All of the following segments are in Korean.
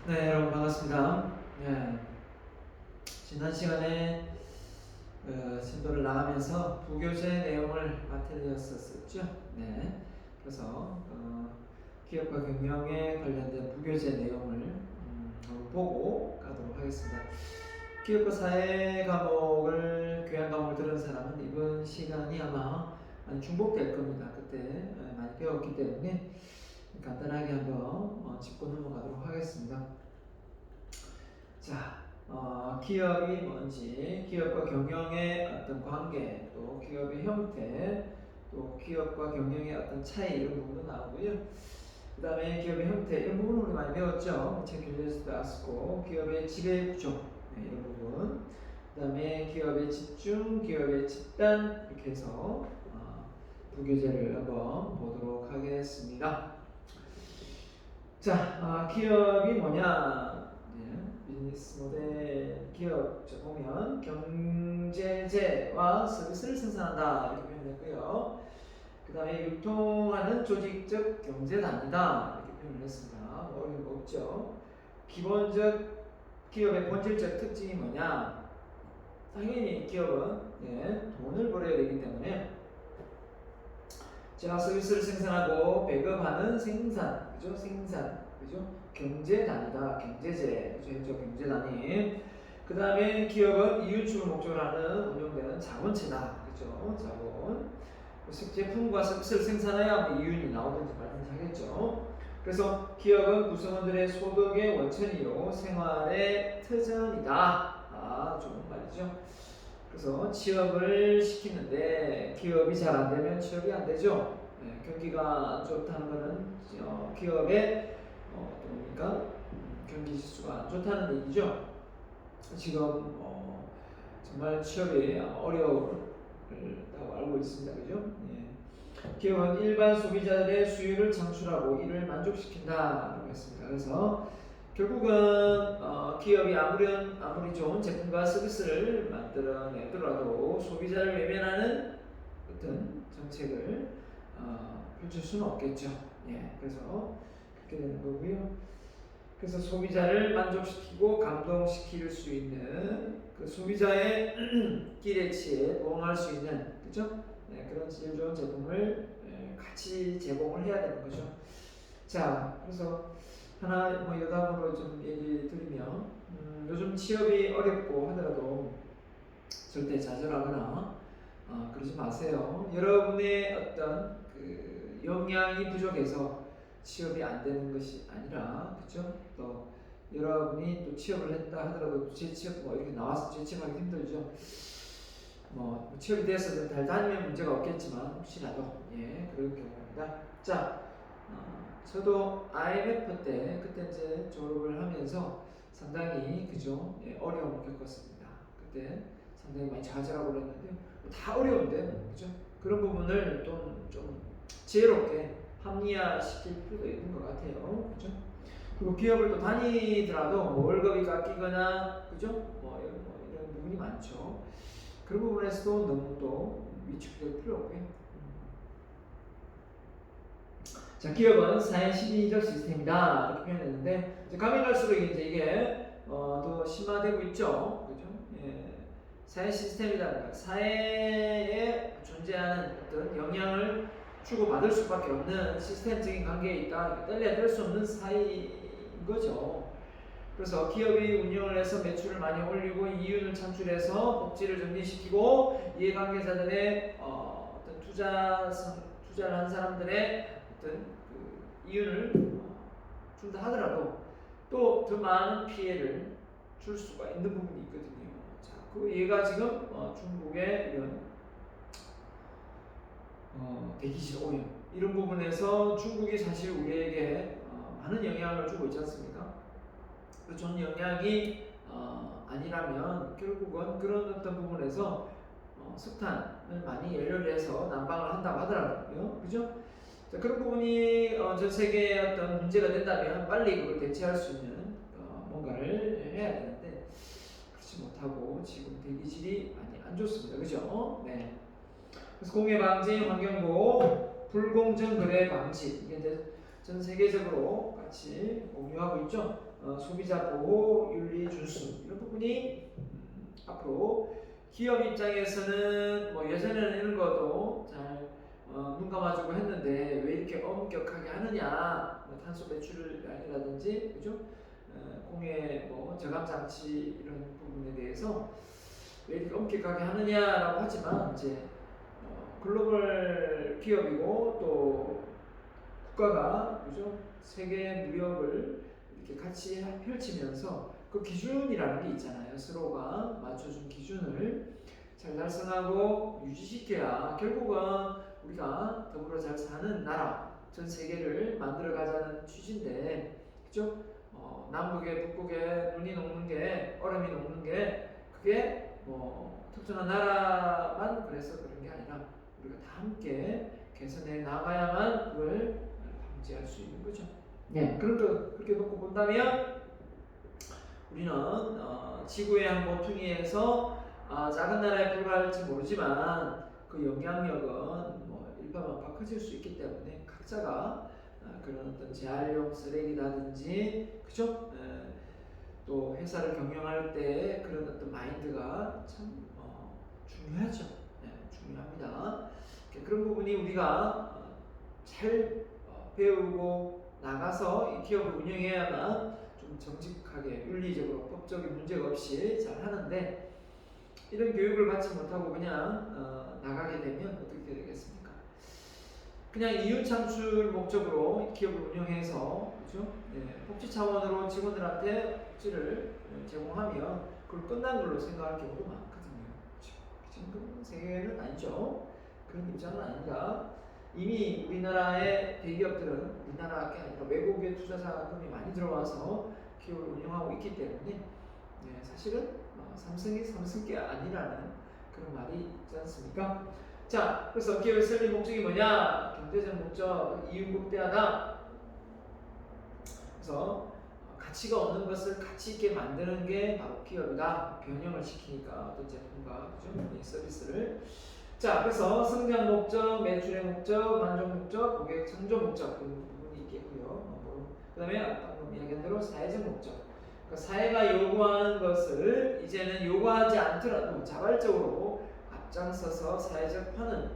네, 여러분 반갑습니다. 네, 지난 시간에 진도를 나가면서 부교재 내용을 맡아드렸었죠. 네, 그래서 기업과 경영에 관련된 부교재 내용을 한번 보고 가도록 하겠습니다. 기업과 사회 과목을 교양 과목을 들은 사람은 이번 시간이 아마 많이 중복될 겁니다. 그때 많이 배웠기 때문에 간단하게 한번 짚고 넘어가도록 하겠습니다. 자, 기업이 뭔지, 기업과 경영의 어떤 관계, 또 기업의 형태, 또 기업과 경영의 어떤 차이 이런 부분도 나오고요. 그 다음에 기업의 형태 이런 부분을 우리 많이 배웠죠. 책 교재에서도 나왔고, 기업의 지배 구조 네, 이런 부분. 그 다음에 기업의 집중, 기업의 집단 이렇게 해서 부교재를 한번 보도록 하겠습니다. 자, 기업이 뭐냐? 비즈니스 모델 기업 보면 경제재와 서비스를 생산한다 이렇게 표현했고요. 그 다음에 유통하는 조직적 경제단이다 이렇게 표현을 했습니다. 뭐 어려운 거 없죠. 기본적 기업의 본질적 특징이 뭐냐? 당연히 기업은 돈을 벌어야 되기 때문에 제가 서비스를 생산하고 배급하는 생산, 그죠? 생산, 그죠? 경제단위다, 경제재, 그죠? 경제단위. 그 다음에 기업은 이윤축을 목적으로 하는 운영되는 자본체다, 그죠? 자본. 제품과 서비스를 생산해야 이윤이 나오든지 말든지 하겠죠. 그래서 기업은 구성원들의 소득의 원천이요, 생활의 터전이다. 좋은 말이죠. 그래서 취업을 시키는데 기업이 잘 안 되면 취업이 안 되죠. 경기가 안 좋다는 것은 기업의 뭡니까? 경기 지수가 안 좋다는 얘기죠. 지금 정말 취업이 어려울다고 알고 있습니다. 그죠? 기업은 일반 소비자들의 수요를 창출하고 이를 만족시킨다라고 했습니다. 그래서 결국은 기업이 아무리 좋은 제품과 서비스를 만들어내더라도 소비자를 외면하는 어떤 정책을 펼칠 수는 없겠죠. 그래서 그렇게 되는 거고요. 그래서 소비자를 만족시키고 감동시킬 수 있는 그 소비자의 기대치에 부응할 수 있는 그죠? 그런 질 좋은 제품을 같이 제공을 해야 되는 거죠. 자, 그래서 하나 뭐 여담으로 좀 얘기 드리면 요즘 취업이 어렵고 하더라도 절대 좌절하거나 그러지 마세요. 여러분의 어떤 그 역량이 부족해서 취업이 안 되는 것이 아니라 그죠? 또 여러분이 또 취업을 했다 하더라도 재취업 뭐 이렇게 나와서 재취업하기 힘들죠. 뭐 취업이 돼서 잘 다니면 문제가 없겠지만 혹시라도 그럴 경우입니다. 자, 저도 IMF 때 그때 이제 졸업을 하면서 상당히 그죠 어려움을 겪었습니다. 그때 상당히 많이 좌절하고 그랬는데 다 어려운데 그죠 그런 부분을 좀 지혜롭게 합리화시킬 필요도 있는 것 같아요. 그죠? 그리고 기업을 또 다니더라도 뭐 월급이 깎이거나 그죠 이런 부분이 많죠. 그런 부분에서도 너무 또 위축될 필요 없고요. 자, 기업은 사회 심리적 시스템이다 이렇게 표현했는데 가면 갈수록 이제 이게 더 심화되고 있죠, 그죠? 사회 시스템이라는 것, 사회에 존재하는 어떤 영향을 주고 받을 수밖에 없는 시스템적인 관계에 있다. 뗄래야 뗄 수 없는 사이인 거죠. 그래서 기업이 운영을 해서 매출을 많이 올리고 이윤을 창출해서 복지를 정리시키고 이해관계자들의 어떤 투자를 한 사람들의 어떤 그 이윤을 준다 하더라도 또 더 많은 피해를 줄 수가 있는 부분이 있거든요. 자, 그 얘가 지금 중국의 이런 대기실 오염 이런 부분에서 중국이 사실 우리에게 많은 영향을 주고 있지 않습니까? 그 좋은 영향이 아니라면 결국은 그런 어떤 부분에서 석탄을 많이 연료를 해서 난방을 한다고 하더라고요. 그죠? 자, 그런 부분이 전 세계에 어떤 문제가 된다면 빨리 그걸 대체할 수 있는 뭔가를 해야 되는데 그렇지 못하고 지금 대기질이 많이 안 좋습니다. 그죠? 네. 그래서 공해 방지, 환경보호, 불공정 거래 방지 이게 이제 전 세계적으로 같이 공유하고 있죠. 소비자 보호, 윤리 준수 이런 부분이 앞으로 기업 입장에서는 뭐 예전에는 이런 것도 잘 눈 감아주고 했는데 왜 이렇게 엄격하게 하느냐, 뭐 탄소 배출량이라든지 그죠? 공해 뭐 저감 장치 이런 부분에 대해서 왜 이렇게 엄격하게 하느냐라고 하지만 이제 글로벌 기업이고 또 국가가 그죠? 세계 무역을 이렇게 같이 펼치면서 그 기준이라는 게 있잖아요. 서로가 맞춰준 기준을 잘 달성하고 유지시켜야 결국은 우리가 더불어 잘 사는 나라, 전 세계를 만들어 가자는 취지인데, 그죠? 남북에 북극에 눈이 녹는 게, 얼음이 녹는 게 그게 뭐 특정한 나라만 그래서 그런 게 아니라 우리가 다 함께 개선해 나가야만 그걸 방지할 수 있는 거죠. 네, 그렇게 놓고 본다면 우리는 지구의 한 모퉁이에서 작은 나라에 불과할지 모르지만 그 영향력은 뭐 일파만파 커질 수 있기 때문에 각자가 그런 어떤 재활용 쓰레기라든지 그죠? 또 회사를 경영할 때 그런 어떤 마인드가 참 중요하죠. 네, 중요합니다. 그런 부분이 우리가 잘 배우고 나가서 이 기업을 운영해야만 좀 정직하게 윤리적으로 법적인 문제가 없이 잘 하는데, 이런 교육을 받지 못하고 그냥 나가게 되면 어떻게 되겠습니까? 그냥 이윤 창출 목적으로 기업을 운영해서 그죠? 복지 차원으로 직원들한테 복지를 제공하면 그걸 끝난 걸로 생각할 경우도 많거든요. 지금 세계는 아니죠. 그런 입장은 아닙니다. 이미 우리나라의 대기업들은 우리나라가 아니라 외국의 투자 자금이 많이 들어와서 기업을 운영하고 있기 때문에 사실은 삼성이 삼성게 아니라는 그런 말이 있지 않습니까? 자, 그래서 기업의 설립 목적이 뭐냐? 경제적 목적, 이윤 극대화다. 그래서 가치가 없는 것을 가치 있게 만드는 게 바로 기업이다. 변형을 시키니까 어떤 제품과 그죠? 서비스를. 자, 그래서 성장 목적, 매출의 목적, 만족 목적, 고객 창조 목적 그런 부분이 있겠고요. 그 다음에 방금 이야기한 대로 사회적 목적. 그러니까 사회가 요구하는 것을 이제는 요구하지 않더라도 자발적으로 앞장서서 사회적 환원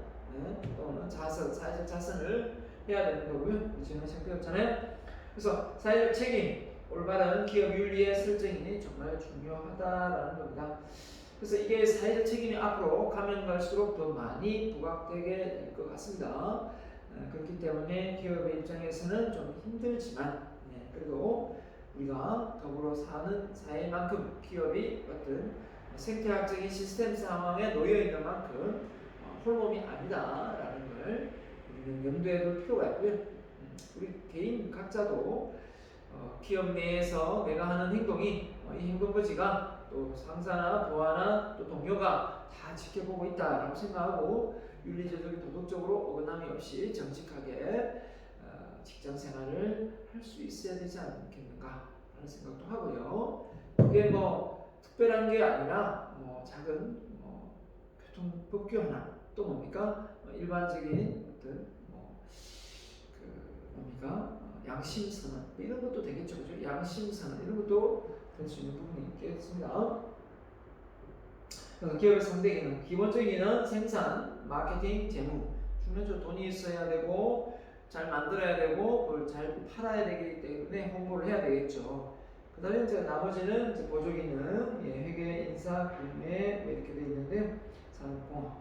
또는 사회적 자선을 해야 되는 거고요. 지금 시작되었잖아요. 그래서 사회적 책임, 올바른 기업 윤리의 설정이 정말 중요하다라는 겁니다. 그래서 이게 사회적 책임이 앞으로 가면 갈수록 더 많이 부각되게 될 것 같습니다. 그렇기 때문에 기업의 입장에서는 좀 힘들지만 그래도 우리가 더불어 사는 사회만큼 기업이 어떤 생태학적인 시스템 상황에 놓여 있는 만큼 홀몸이 아니다라는 걸 우리는 염두에 둘 필요가 있고요. 우리 개인 각자도 기업 내에서 내가 하는 행동이 이 행동 거지가 또 상사나 부하나 또 동료가 다 지켜보고 있다라고 생각하고 윤리적인 도덕적으로 어긋남이 없이 정직하게 직장 생활을 할 수 있어야 되지 않겠는가 하는 생각도 하고요. 그게 뭐 특별한 게 아니라 뭐 작은 교통법규 하나 또 뭡니까 일반적인 어떤 뭡니까 양심선언 이런 것도 되겠죠, 그죠? 양심선언 이런 것도 될 수 있는 부분이 있겠습니다. 그래서 기업의 3대 기능, 기본적인 기능 생산, 마케팅, 재무. 중요하죠. 돈이 있어야 되고 잘 만들어야 되고 그걸 잘 팔아야 되기 때문에 홍보를 해야 되겠죠. 그 다음에 이제 나머지는 이제 보조 기능, 회계, 인사, 구매 이렇게 되어 있는데 산업공학.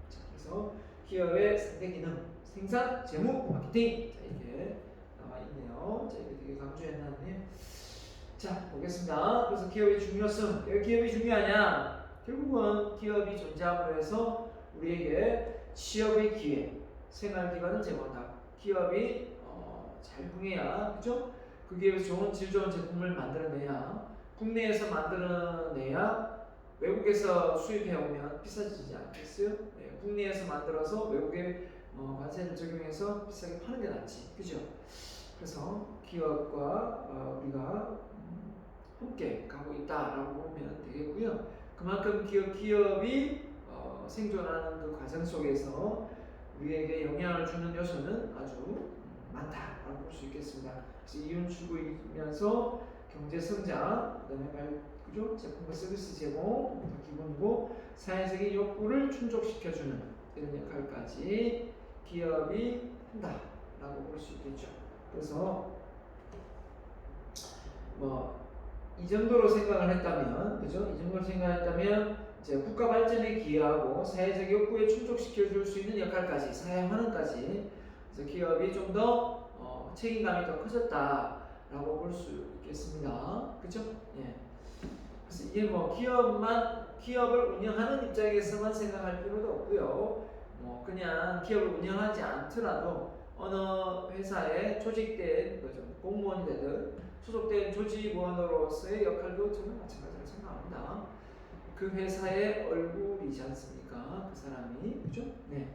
자, 그래서 기업의 3대 기능, 생산, 재무, 마케팅. 자, 이렇게 나와 있네요. 자, 이게 되게 강조해놨네요. 자, 보겠습니다. 그래서 기업의 중요성, 왜 기업이 중요하냐? 결국은 기업이 존재함으로 해서 우리에게 취업의 기회, 생활기반을 제공한다. 기업이 잘 흥해야, 그죠? 그 기업에서 좋은 질 좋은 제품을 만들어내야, 국내에서 만들어내야 외국에서 수입해오면 비싸지지 않겠어요? 네, 국내에서 만들어서 외국에 관세를 적용해서 비싸게 파는 게 낫지, 그죠? 그래서 기업과 우리가 함께 가고 있다라고 보면 되겠고요. 그만큼 기업이 생존하는 그 과정 속에서 우리에게 영향을 주는 요소는 아주 많다라고 볼 수 있겠습니다. 그래서 이윤 추구이면서 경제 성장, 그다음에 그죠? 제품과 서비스 제공, 기본이고 사회적인 욕구를 충족시켜주는 이런 역할까지 기업이 한다라고 볼 수 있겠죠. 그래서 뭐 이 정도로 생각을 했다면, 그죠? 이 정도로 생각했다면 이제 국가 발전에 기여하고 사회적 욕구에 충족시켜 줄 수 있는 역할까지, 사회 환원까지, 그래서 기업이 좀 더 책임감이 더 커졌다라고 볼 수 있겠습니다. 그죠? 예. 그래서 이게 뭐 기업을 운영하는 입장에서만 생각할 필요도 없고요. 뭐 그냥 기업을 운영하지 않더라도 어느 회사에 조직된 거죠. 공무원이 되든 소속된 조직원으로서의 역할도 저는 마찬가지로 생각합니다. 그 회사의 얼굴이지 않습니까? 그 사람이, 그죠? 네.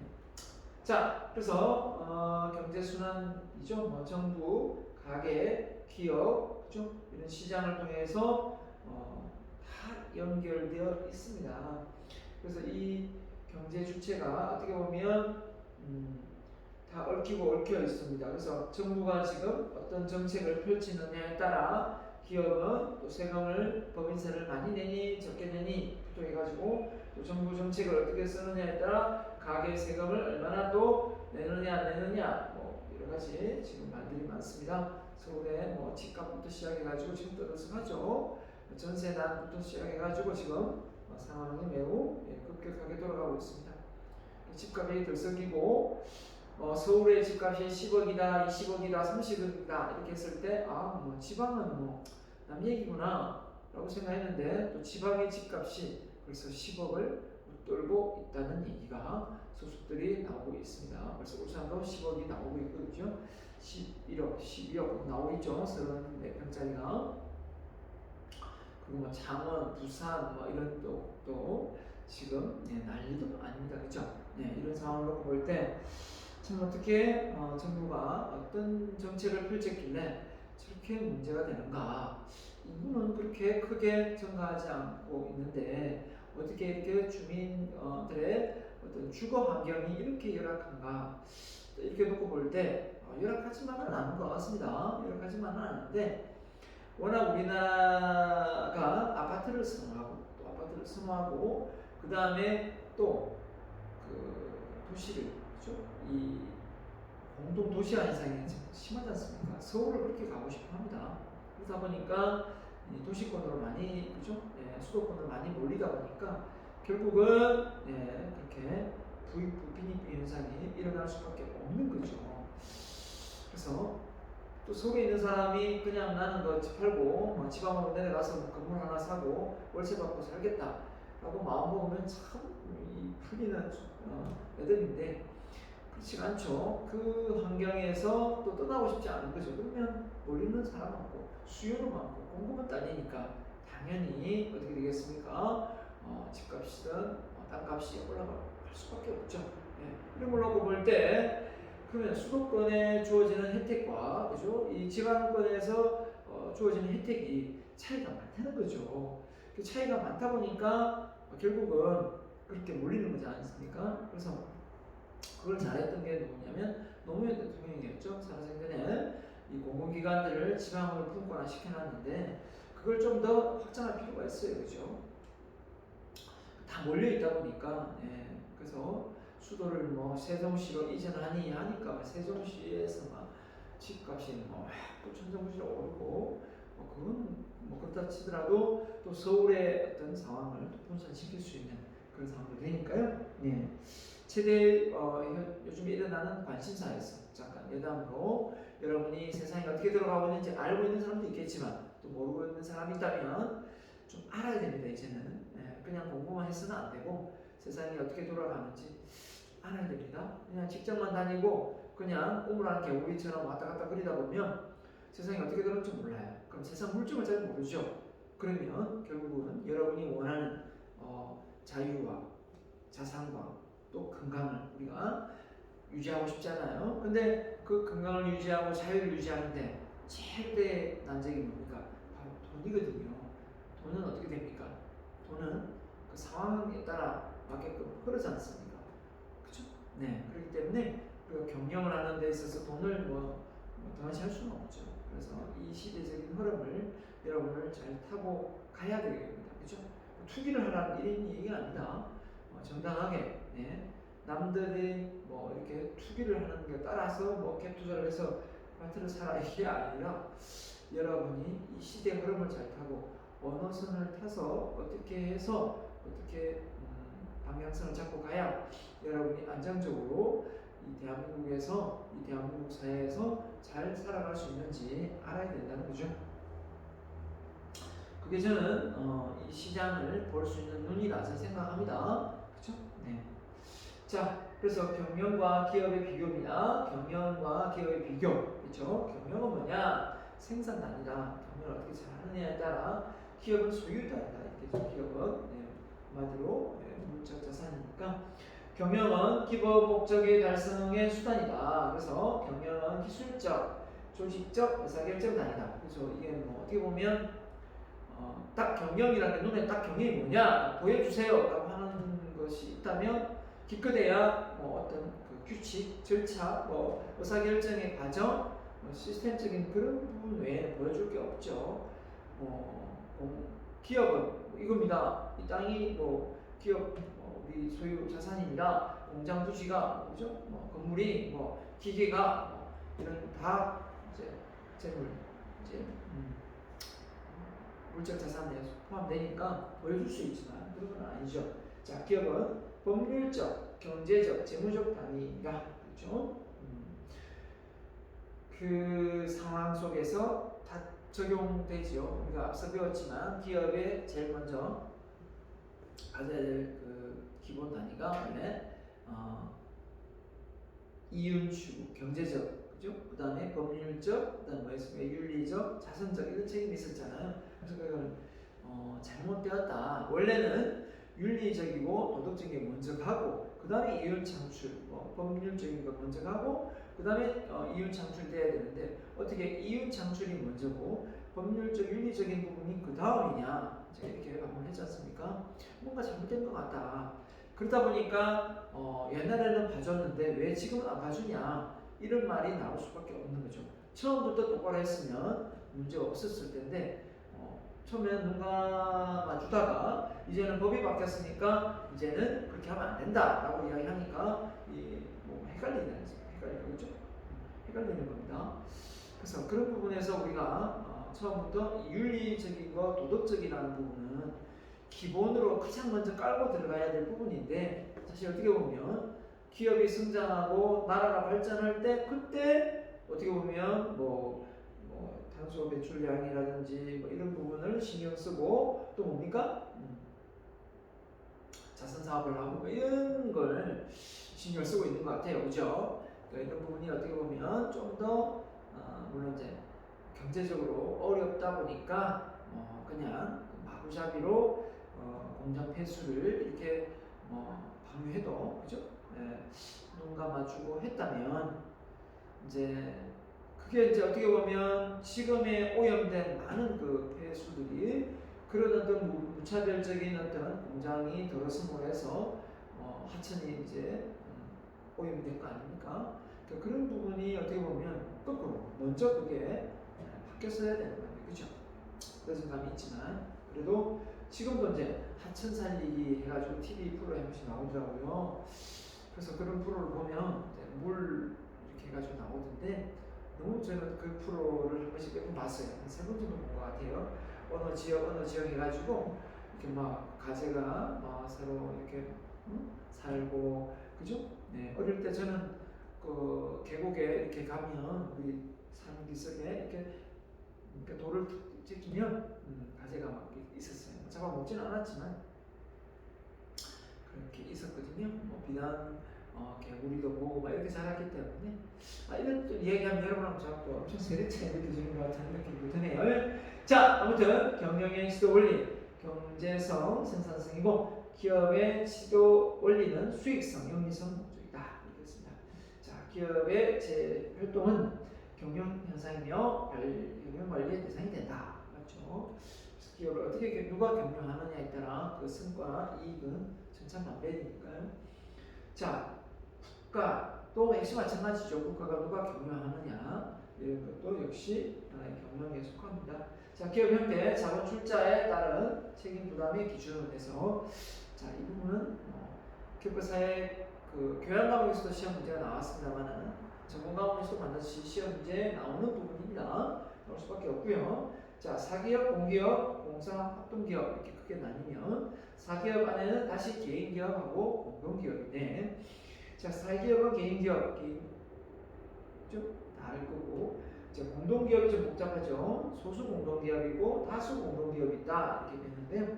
자, 그래서 경제순환이죠. 뭐 정부, 가계, 기업, 그죠? 이런 시장을 통해서 다 연결되어 있습니다. 그래서 이 경제 주체가 어떻게 보면 다 얽히고 얽혀 있습니다. 그래서 정부가 지금 어떤 정책을 펼치느냐에 따라 기업은 또 세금을 법인세를 많이 내니 적게 내니 또 해가지고 또 정부 정책을 어떻게 쓰느냐에 따라 가계 세금을 얼마나 또 내느냐 안 내느냐 뭐 여러 가지 지금 말들이 많습니다. 서울에 뭐 집값부터 시작해가지고 지금 떠들썩하죠. 전세난부터 시작해가지고 지금 상황이 매우 급격하게 돌아가고 있습니다. 집값이 들썩이고 서울의 집값이 10억이다, 20억이다, 30억이다 이렇게 했을 때 뭐 지방은 뭐 남 얘기구나 라고 생각했는데 또 지방의 집값이 벌써 10억을 웃돌고 있다는 얘기가 소식들이 나오고 있습니다. 벌써 울산도 10억이 나오고 있거든요. 11억, 12억 나오고 있죠. 34평짜리가. 그리고 뭐 창원, 부산 뭐 이런 또 지금 난리도 아닙니다. 그죠? 이런 상황으로 볼 때 참 어떻게 정부가 어떤 정책을 펼쳤길래 저렇게 문제가 되는가? 인구는 그렇게 크게 증가하지 않고 있는데 어떻게 이렇게 주민들의 어떤 주거 환경이 이렇게 열악한가? 이렇게 놓고 볼 때 열악하지만은 않은 것 같습니다. 열악하지만은 않은데 워낙 우리나라가 아파트를 선호하고 그 다음에 또 그 도시를, 그렇죠? 이 공동 도시화 현상이 심하지 않습니까? 서울을 그렇게 가고 싶어 합니다. 그러다 보니까 도시권으로 많이, 그죠? 수도권으로 많이 몰리다 보니까 결국은 그렇게 부빈입비 현상이 일어날 수밖에 없는 거죠. 그래서 또 서울에 있는 사람이 그냥 나는 거 집 팔고 지방으로 내려가서 건물 하나 사고 월세 받고 살겠다라고 마음 먹으면 참 풀리는 애들인데 그렇지 않죠. 그 환경에서 또 떠나고 싶지 않은 거죠. 그러면 몰리는 사람 많고 수요도 많고 공급은 딸리니까 당연히 어떻게 되겠습니까? 집값이든 땅값이 올라갈 수밖에 없죠. 이런 걸 놓고 볼 때 그러면 수도권에 주어지는 혜택과, 그죠? 이 지방권에서 주어지는 혜택이 차이가 많다는 거죠. 그 차이가 많다 보니까 결국은 그렇게 몰리는 거지 않습니까? 그래서 그걸 잘했던 게 누구냐면 노무현 대통령이었죠. 살아생전에 이 공공기관들을 지방으로 분권화 시켜놨는데 그걸 좀 더 확장할 필요가 있어요. 그죠? 다 몰려있다 보니까 그래서 수도를 뭐 세종시로 이전하니 하니까 세종시에서 막 집값이 또 천정부지로 오르고 그건 그렇다 치더라도 또 서울의 어떤 상황을 또 분산시킬 수 있는 그런 상황이 되니까요. 최대 요즘에 일어나는 관심사였어. 잠깐 예담으로 여러분이 세상이 어떻게 돌아가고 있는지 알고 있는 사람도 있겠지만 또 모르고 있는 사람이 있다면 좀 알아야 됩니다. 이제는 그냥 공부만 해서는 안 되고 세상이 어떻게 돌아가는지 알아야 됩니다. 그냥 직장만 다니고 그냥 우물안 개구리처럼 왔다 갔다 거리다 보면 세상이 어떻게 돌아갈지 몰라요. 그럼 세상 물정을 잘 모르죠. 그러면 결국은 여러분이 원하는 자유와 자산과 또 건강을 우리가 유지하고 싶잖아요. 근데 그 건강을 유지하고 자유를 유지하는데 최대 난적이 뭡니까? 바로 돈이거든요. 돈은 어떻게 됩니까? 돈은 그 상황에 따라 맞게끔 흐르지 않습니까? 그렇죠? 그렇기 때문에 우리가 경영을 하는 데 있어서 돈을 등한시 할 수는 없죠. 그래서 이 시대적인 흐름을 여러분을 잘 타고 가야 되겠습니다. 그렇죠? 투기를 하라는 이런 얘기가 아니다. 정당하게 남들이 뭐 이렇게 투기를 하는 게 따라서 뭐 갭 투자를 해서 아파트를 사라 이게 아니라 여러분이 이 시대 흐름을 잘 타고 어느 선을 타서 어떻게 해서 어떻게 방향성을 잡고 가야 여러분이 안정적으로 이 대한민국에서 이 대한민국 사회에서 잘 살아갈 수 있는지 알아야 된다는 거죠. 그게 저는 이 시장을 볼 수 있는 눈이라 저는 생각합니다. 그렇죠? 네. 자, 그래서 경영과 기업의 비교입니다. 경영과 기업의 비교. 그렇죠? 경영은 뭐냐? 생산 단위다. 경영을 어떻게 잘하느냐에 따라 기업은 소유 단위다. 이렇게 기업은 한마디로 물적 자산이니까 경영은 기업 목적의 달성의 수단이다. 그래서 경영은 기술적, 조직적 의사결정 단위다. 그래서 이게 뭐 어떻게 보면 딱 경영이라는 게 눈에 딱 경영이 뭐냐 보여주세요라고 하는 것이 있다면 기껏해야 뭐 어떤 그 규칙, 절차, 뭐 의사결정의 과정, 뭐 시스템적인 그런 부분 외에 보여줄 게 없죠. 기업은 이겁니다. 이 땅이 뭐 기업 우리 소유 자산입니다. 공장 부지가 뭐죠? 뭐 건물이 뭐 기계가 뭐 이런 다 이제 재물 이제 물적 자산에 포함되니까 보여줄 수 있지만 그런 건 아니죠. 자, 기업은 법률적, 경제적, 재무적 단위가 그렇죠. 그 상황 속에서 다 적용되죠. 우리가 앞서 배웠지만 기업에 제일 먼저 가져야 될 그 기본 단위가 원래 이윤추구, 경제적, 그죠? 그 다음에 법률적, 그 다음에 뭐였습니까? 윤리적, 자선적 이런 책임이 있었잖아요. 그래서 그건 잘못되었다. 원래는 윤리적이고 도덕적인 게 먼저 가고 그 다음에 이윤 창출, 법률적인 거 먼저 가고 그 다음에 이윤 창출돼야 되는데 어떻게 이윤 창출이 먼저고 법률적, 윤리적인 부분이 그 다음이냐 제가 이렇게 반문했지 않습니까? 뭔가 잘못된 것 같다. 그러다 보니까 옛날에는 봐줬는데 왜 지금은 안 봐주냐 이런 말이 나올 수밖에 없는 거죠. 처음부터 똑바로 했으면 문제가 없었을 텐데 처음에는 눈 감아주다가 이제는 법이 바뀌었으니까 이제는 그렇게 하면 안 된다라고 이야기하니까 뭐 헷갈리는 거죠. 헷갈리는 겁니다. 그래서 그런 부분에서 우리가 처음부터 윤리적인 거 도덕적이라는 부분은 기본으로 가장 먼저 깔고 들어가야 될 부분인데 사실 어떻게 보면 기업이 성장하고 나라가 발전할 때 그때 어떻게 보면 뭐 탄소 배출량이라든지 뭐 이런 부분을 신경 쓰고 또 뭡니까? 자선 사업을 하고 뭐 이런 걸 신경 쓰고 있는 것 같아요, 그죠? 그러니까 이런 부분이 어떻게 보면 좀 더 물론 이제 경제적으로 어렵다 보니까 그냥 마구잡이로 공장 폐수를 이렇게 방류해도 그죠? 눈 감아주고 했다면 이제 그게 이제 어떻게 보면 지금의 오염된 많은 그 폐수들이 그런 어떤 무차별적인 어떤 공장이 들어섬으로 해서 하천이 이제 오염된 거 아닙니까? 그러니까 그런 부분이 어떻게 보면 거꾸로 먼저 그게 바뀌었어야 되는 거예요, 그렇죠? 그런 감이 있지만 그래도 지금도 이제 하천 살리기 해가지고 TV 프로에 한 번씩 나오더라고요. 그래서 그런 프로를 보면 물 이렇게 해가지고 나오던데 너무 저는 그 프로를 한 번씩 몇 번 봤어요. 한 3번 정도 본 것 같아요. 어느 지역 해가지고 이렇게 막 가재가 새로 이렇게 살고 그죠? 네, 어릴 때 저는 그 계곡에 이렇게 가면 우리 산기슭에 이렇게 돌을 찍히면 가재가 막 있었어요. 잡아먹지는 않았지만 그렇게 있었거든요. 비단 개구리도 보고 막 이렇게 자랐기 때문에 이런 또 이야기하면 여러분하고 자꾸 엄청 세대차이 느껴지는 것 같은 느낌이 드네요. 자, 아무튼 경영의 시도 원리, 경제성, 생산성이고 기업의 시도 원리는 수익성, 영리성 목적이다. 이렇습니다. 자, 기업의 제 활동은 경영 현상이며 경영 관리의 대상이 된다. 맞죠? 기업을 어떻게 누가 경영하느냐에 따라 그 성과, 이익은 천차만별이니까요. 자, 국가 또 역시 마찬가지죠. 국가가 누가 경영하느냐. 이런 것도 역시 하나의 경영에 속합니다. 자, 기업 형태, 자본 출자에 따른 책임 부담의 기준으로 해서 자, 이 부분은 기업과 사회 그 교양 과목에서도 시험 문제가 나왔습니다만은 전문 과목에서도 반드시 시험 문제에 나오는 부분입니다. 나올 수밖에 없고요. 자, 사기업, 공기업, 공사, 합동기업 이렇게 크게 나뉘면 사기업 안에는 다시 개인기업하고 공동기업인데 자, 사기업은 개인기업, 좀 다 알 거고 이제 공동기업이 좀 복잡하죠. 소수 공동기업이고 다수 공동기업이 있다 이렇게 되는데요.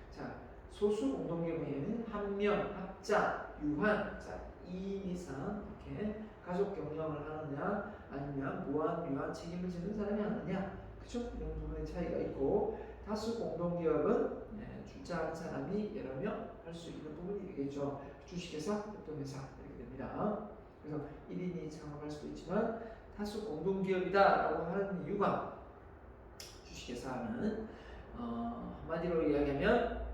자, 소수 공동기업은 한명, 합자, 유한, 자, 2인 이상 이렇게 가족 경영을 하느냐 아니면 무한, 유한 책임을 지는 사람이 하느냐 그쵸? 이런 부분의 차이가 있고 다수 공동기업은 출자하는 사람이 여러 명 할 수 있는 부분이 되겠죠. 주식회사, 협동회사 이렇게 됩니다. 그래서 1인이 창업할 수도 있지만 다수 공동기업이다라고 하는 이유가 주식회사는 한마디로 이야기하면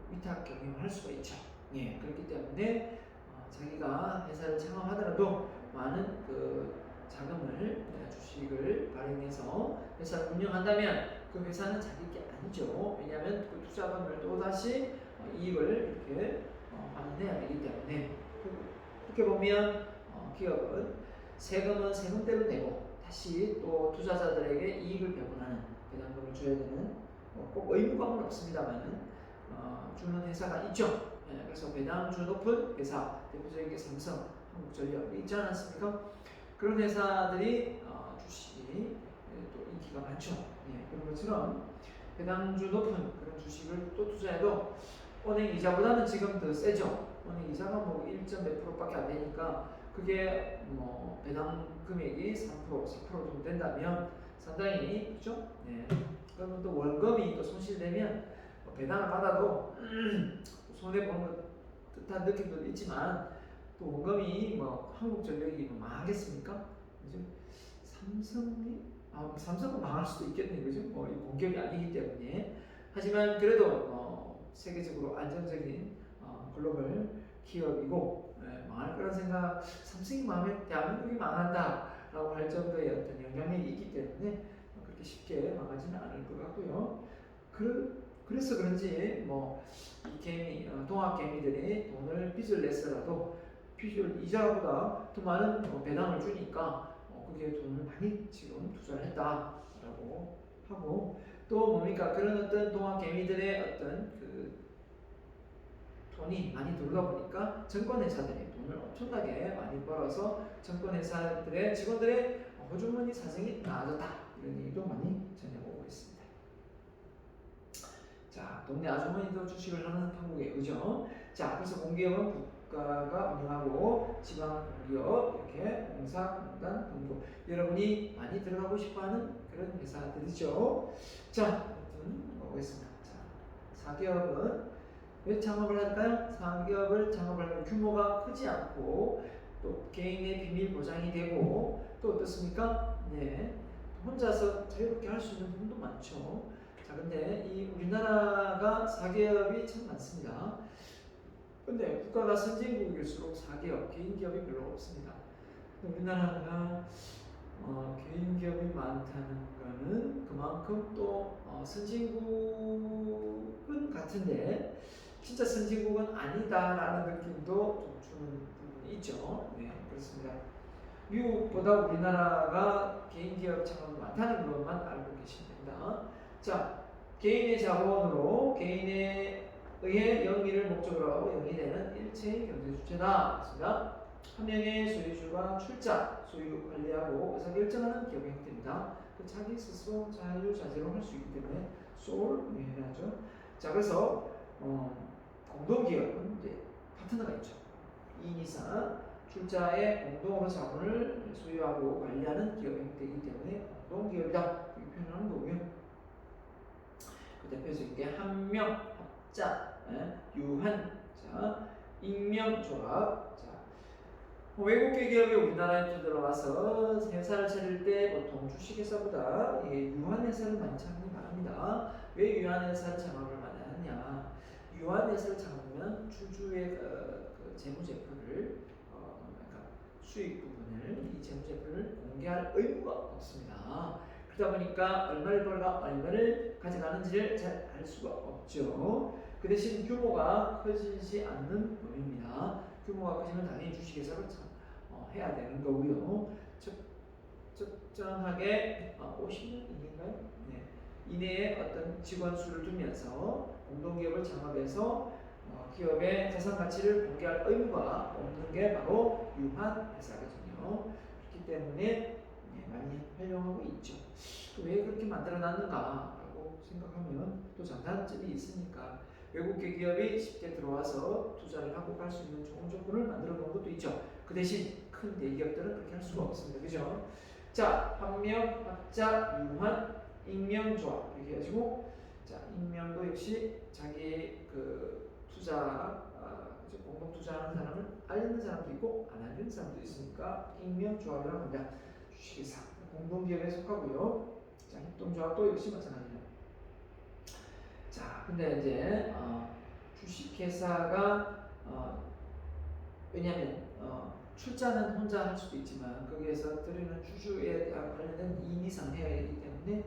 그 위탁 경영을 할 수가 있죠. 예, 그렇기 때문에 자기가 회사를 창업하더라도 많은 그 자금을 주식을 발행해서 회사를 운영한다면 그 회사는 자기 게 아니죠. 왜냐하면 그 투자금을 또 다시 이익을 이렇게 환원해야 되기 때문에 그렇게 보면 기업은 세금은 세금대로 내고 다시 또 투자자들에게 이익을 배분하는 배당금을 줘야 되는 꼭 의무감은 없습니다만은 주는 회사가 있죠. 예, 그래서 배당주 높은 회사 대표적인 게 삼성, 한국전력 있지 않았습니까? 그런 회사들이 주식이 또 인기가 많죠. 예, 그런 것처럼 배당주 높은 그런 주식을 또 투자해도 은행 이자보다는 지금 더 세죠. 은행 이자가 뭐 1점 몇 프로밖에 안 되니까 그게 뭐 배당 금액이 3%, 4% 정도 된다면 상당히 그죠? 네. 그러면 또 월급이 또 손실되면 배당을 받아도 손해 보는 것 듯한 느낌도 있지만 또 원금이 뭐 한국전력이 뭐 망하겠습니까? 그죠? 삼성이 삼성은 망할 수도 있겠네, 그죠? 뭐 공기업이 아니기 때문에 하지만 그래도 세계적으로 안정적인 글로벌 기업이고 망할 거란 생각, 삼성이 망하면 대한민국이 망한다라고 할 정도의 어떤 영향력이 있기 때문에 그렇게 쉽게 망하지는 않을 것 같고요. 그래서 그런지 이 개미, 동학 개미들이 돈을 빚을 냈어라도 빚을 이자보다 더 많은 배당을 주니까 그게 돈을 많이 지금 투자를 했다라고 하고 또 뭡니까 그런 어떤 동학 개미들의 어떤 그 돈이 많이 들어오다 보니까 증권회사들이 돈을 엄청나게 많이 벌어서 증권회사들의 직원들의 호주머니 사정이 나아졌다 이런 얘기도 많이 전해보고 있습니다. 자, 동네 아주머니도 주식을 하는 한국의 그죠? 자, 그래서 공기업은 국가가 운영하고 지방 공기업 이렇게 공사, 공단, 공고 여러분이 많이 들어가고 싶어하는 그런 회사들이죠. 자, 아무튼 보겠습니다. 자, 사기업은 왜 창업을 할까요? 사기업을 창업을 하면 규모가 크지 않고 또 개인의 비밀 보장이 되고 또 어떻습니까? 네, 혼자서 자유롭게 할 수 있는 부분도 많죠. 자, 근데 이 우리나라가 사기업이 참 많습니다. 근데 국가가 선진국일수록 사기업, 개인 기업이 별로 없습니다. 우리나라가 개인 기업이 많다는 거는 그만큼 또 선진국은 같은데 진짜 선진국은 아니다라는 느낌도 좀 주는 부분이 있죠. 네, 그렇습니다. 미국보다 우리나라가 개인 기업 창업이 많다는 것만 알고 계시면 됩니다. 자, 개인의 자본으로 개인에 의해 영리를 목적으로 하고 영리되는 일체의 경제 주체다. 그렇습니다. 한 명의 소유주가 출자, 소유 관리하고 의사결정하는 기업 형태입니다. 자기 스스로 자유자재로 할 수 있기 때문에 소울 유행하죠. 자, 그래서 공동기업은 이제 파트너가 있죠. 2인 이상 출자의 공동으로 자본을 소유하고 관리하는 기업 형태이기 때문에 공동기업이다 이렇게 표현하는 거고요. 그 대표적인 게 한명, 합자, 유한, 자, 익명조합. 자, 외국계 기업이 우리나라에 들어와서 회사를 차릴 때 보통 주식회사보다 유한 회사를 많이 창업을 합니다. 왜 유한 회사를 창업을 많이 하느냐? 유한 회사를 창업하면 주주의 그 재무제표를 그러니까 수익 부분을 이 재무제표를 공개할 의무가 없습니다. 그러다 보니까 얼마를 벌어가 얼마를 가져가는지를 잘 알 수가 없죠. 그 대신 규모가 커지지 않는 범위입니다. 규모가 커지면 당연히 주식회사로 해야 되는 거고요. 적정하게 50년 이내인가요? 네. 이내에 어떤 직원 수를 두면서 공동기업을 창업해서 기업의 자산 가치를 공개할 의무가 없는 게 바로 유한 회사거든요. 그렇기 때문에 많이 활용하고 있죠. 왜 그렇게 만들어 놨는가라고 생각하면 또 장단점이 있으니까 외국계 기업이 쉽게 들어와서 투자를 하고 갈 수 있는 좋은 조건을 만들어 놓은 것도 있죠. 그 대신 큰 대기업들은 그렇게 할 수가 없습니다. 그죠? 자, 환명, 합자, 유한, 익명조합 이렇게 해가지고 자, 익명도 역시 자기 그 투자 공동 투자하는 사람을 알리는 사람도 있고 안 알리는 사람도 있으니까 익명조합이라고 합니다. 주식회사 공동기업에 속하고요. 자, 협동조합도 역시 마찬가지입니다. 자, 근데 이제 주식회사가 왜냐하면 출자는 혼자 할 수도 있지만 거기에서 들이는 주주에 관련된 이익 이상 해야 되기 때문에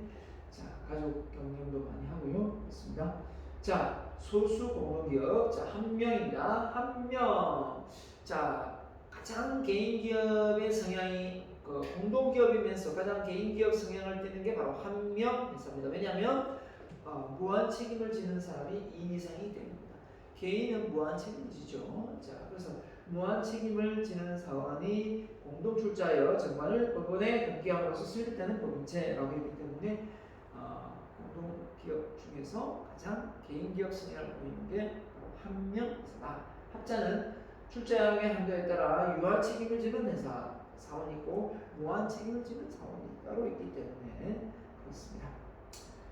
자, 가족 경영도 많이 하고요. 그렇습니다. 자, 소수 공동기업 자, 한 명입니다. 한 명. 자, 가장 개인 기업의 성향이 공동기업이면서 가장 개인 기업 성향을 띠는 게 바로 한 명 회사입니다. 왜냐하면 무한 책임을 지는 사람이 2인 이상이 됩니다. 개인은 무한 책임을 지죠. 자, 그래서 무한 책임을 지는 사원이 공동 출자하여 정관을 법원에 등기함으로써 수립되는 법인체라고 했기 때문에 공동 기업 중에서 가장 개인 기업 성향을 보이는 게 한 명 회사다. 합자는 출자형의 한도에 따라 유한 책임을 지는 회사 사원이 있고 무한 책임을 지는 사원이 따로 있기 때문에 그렇습니다.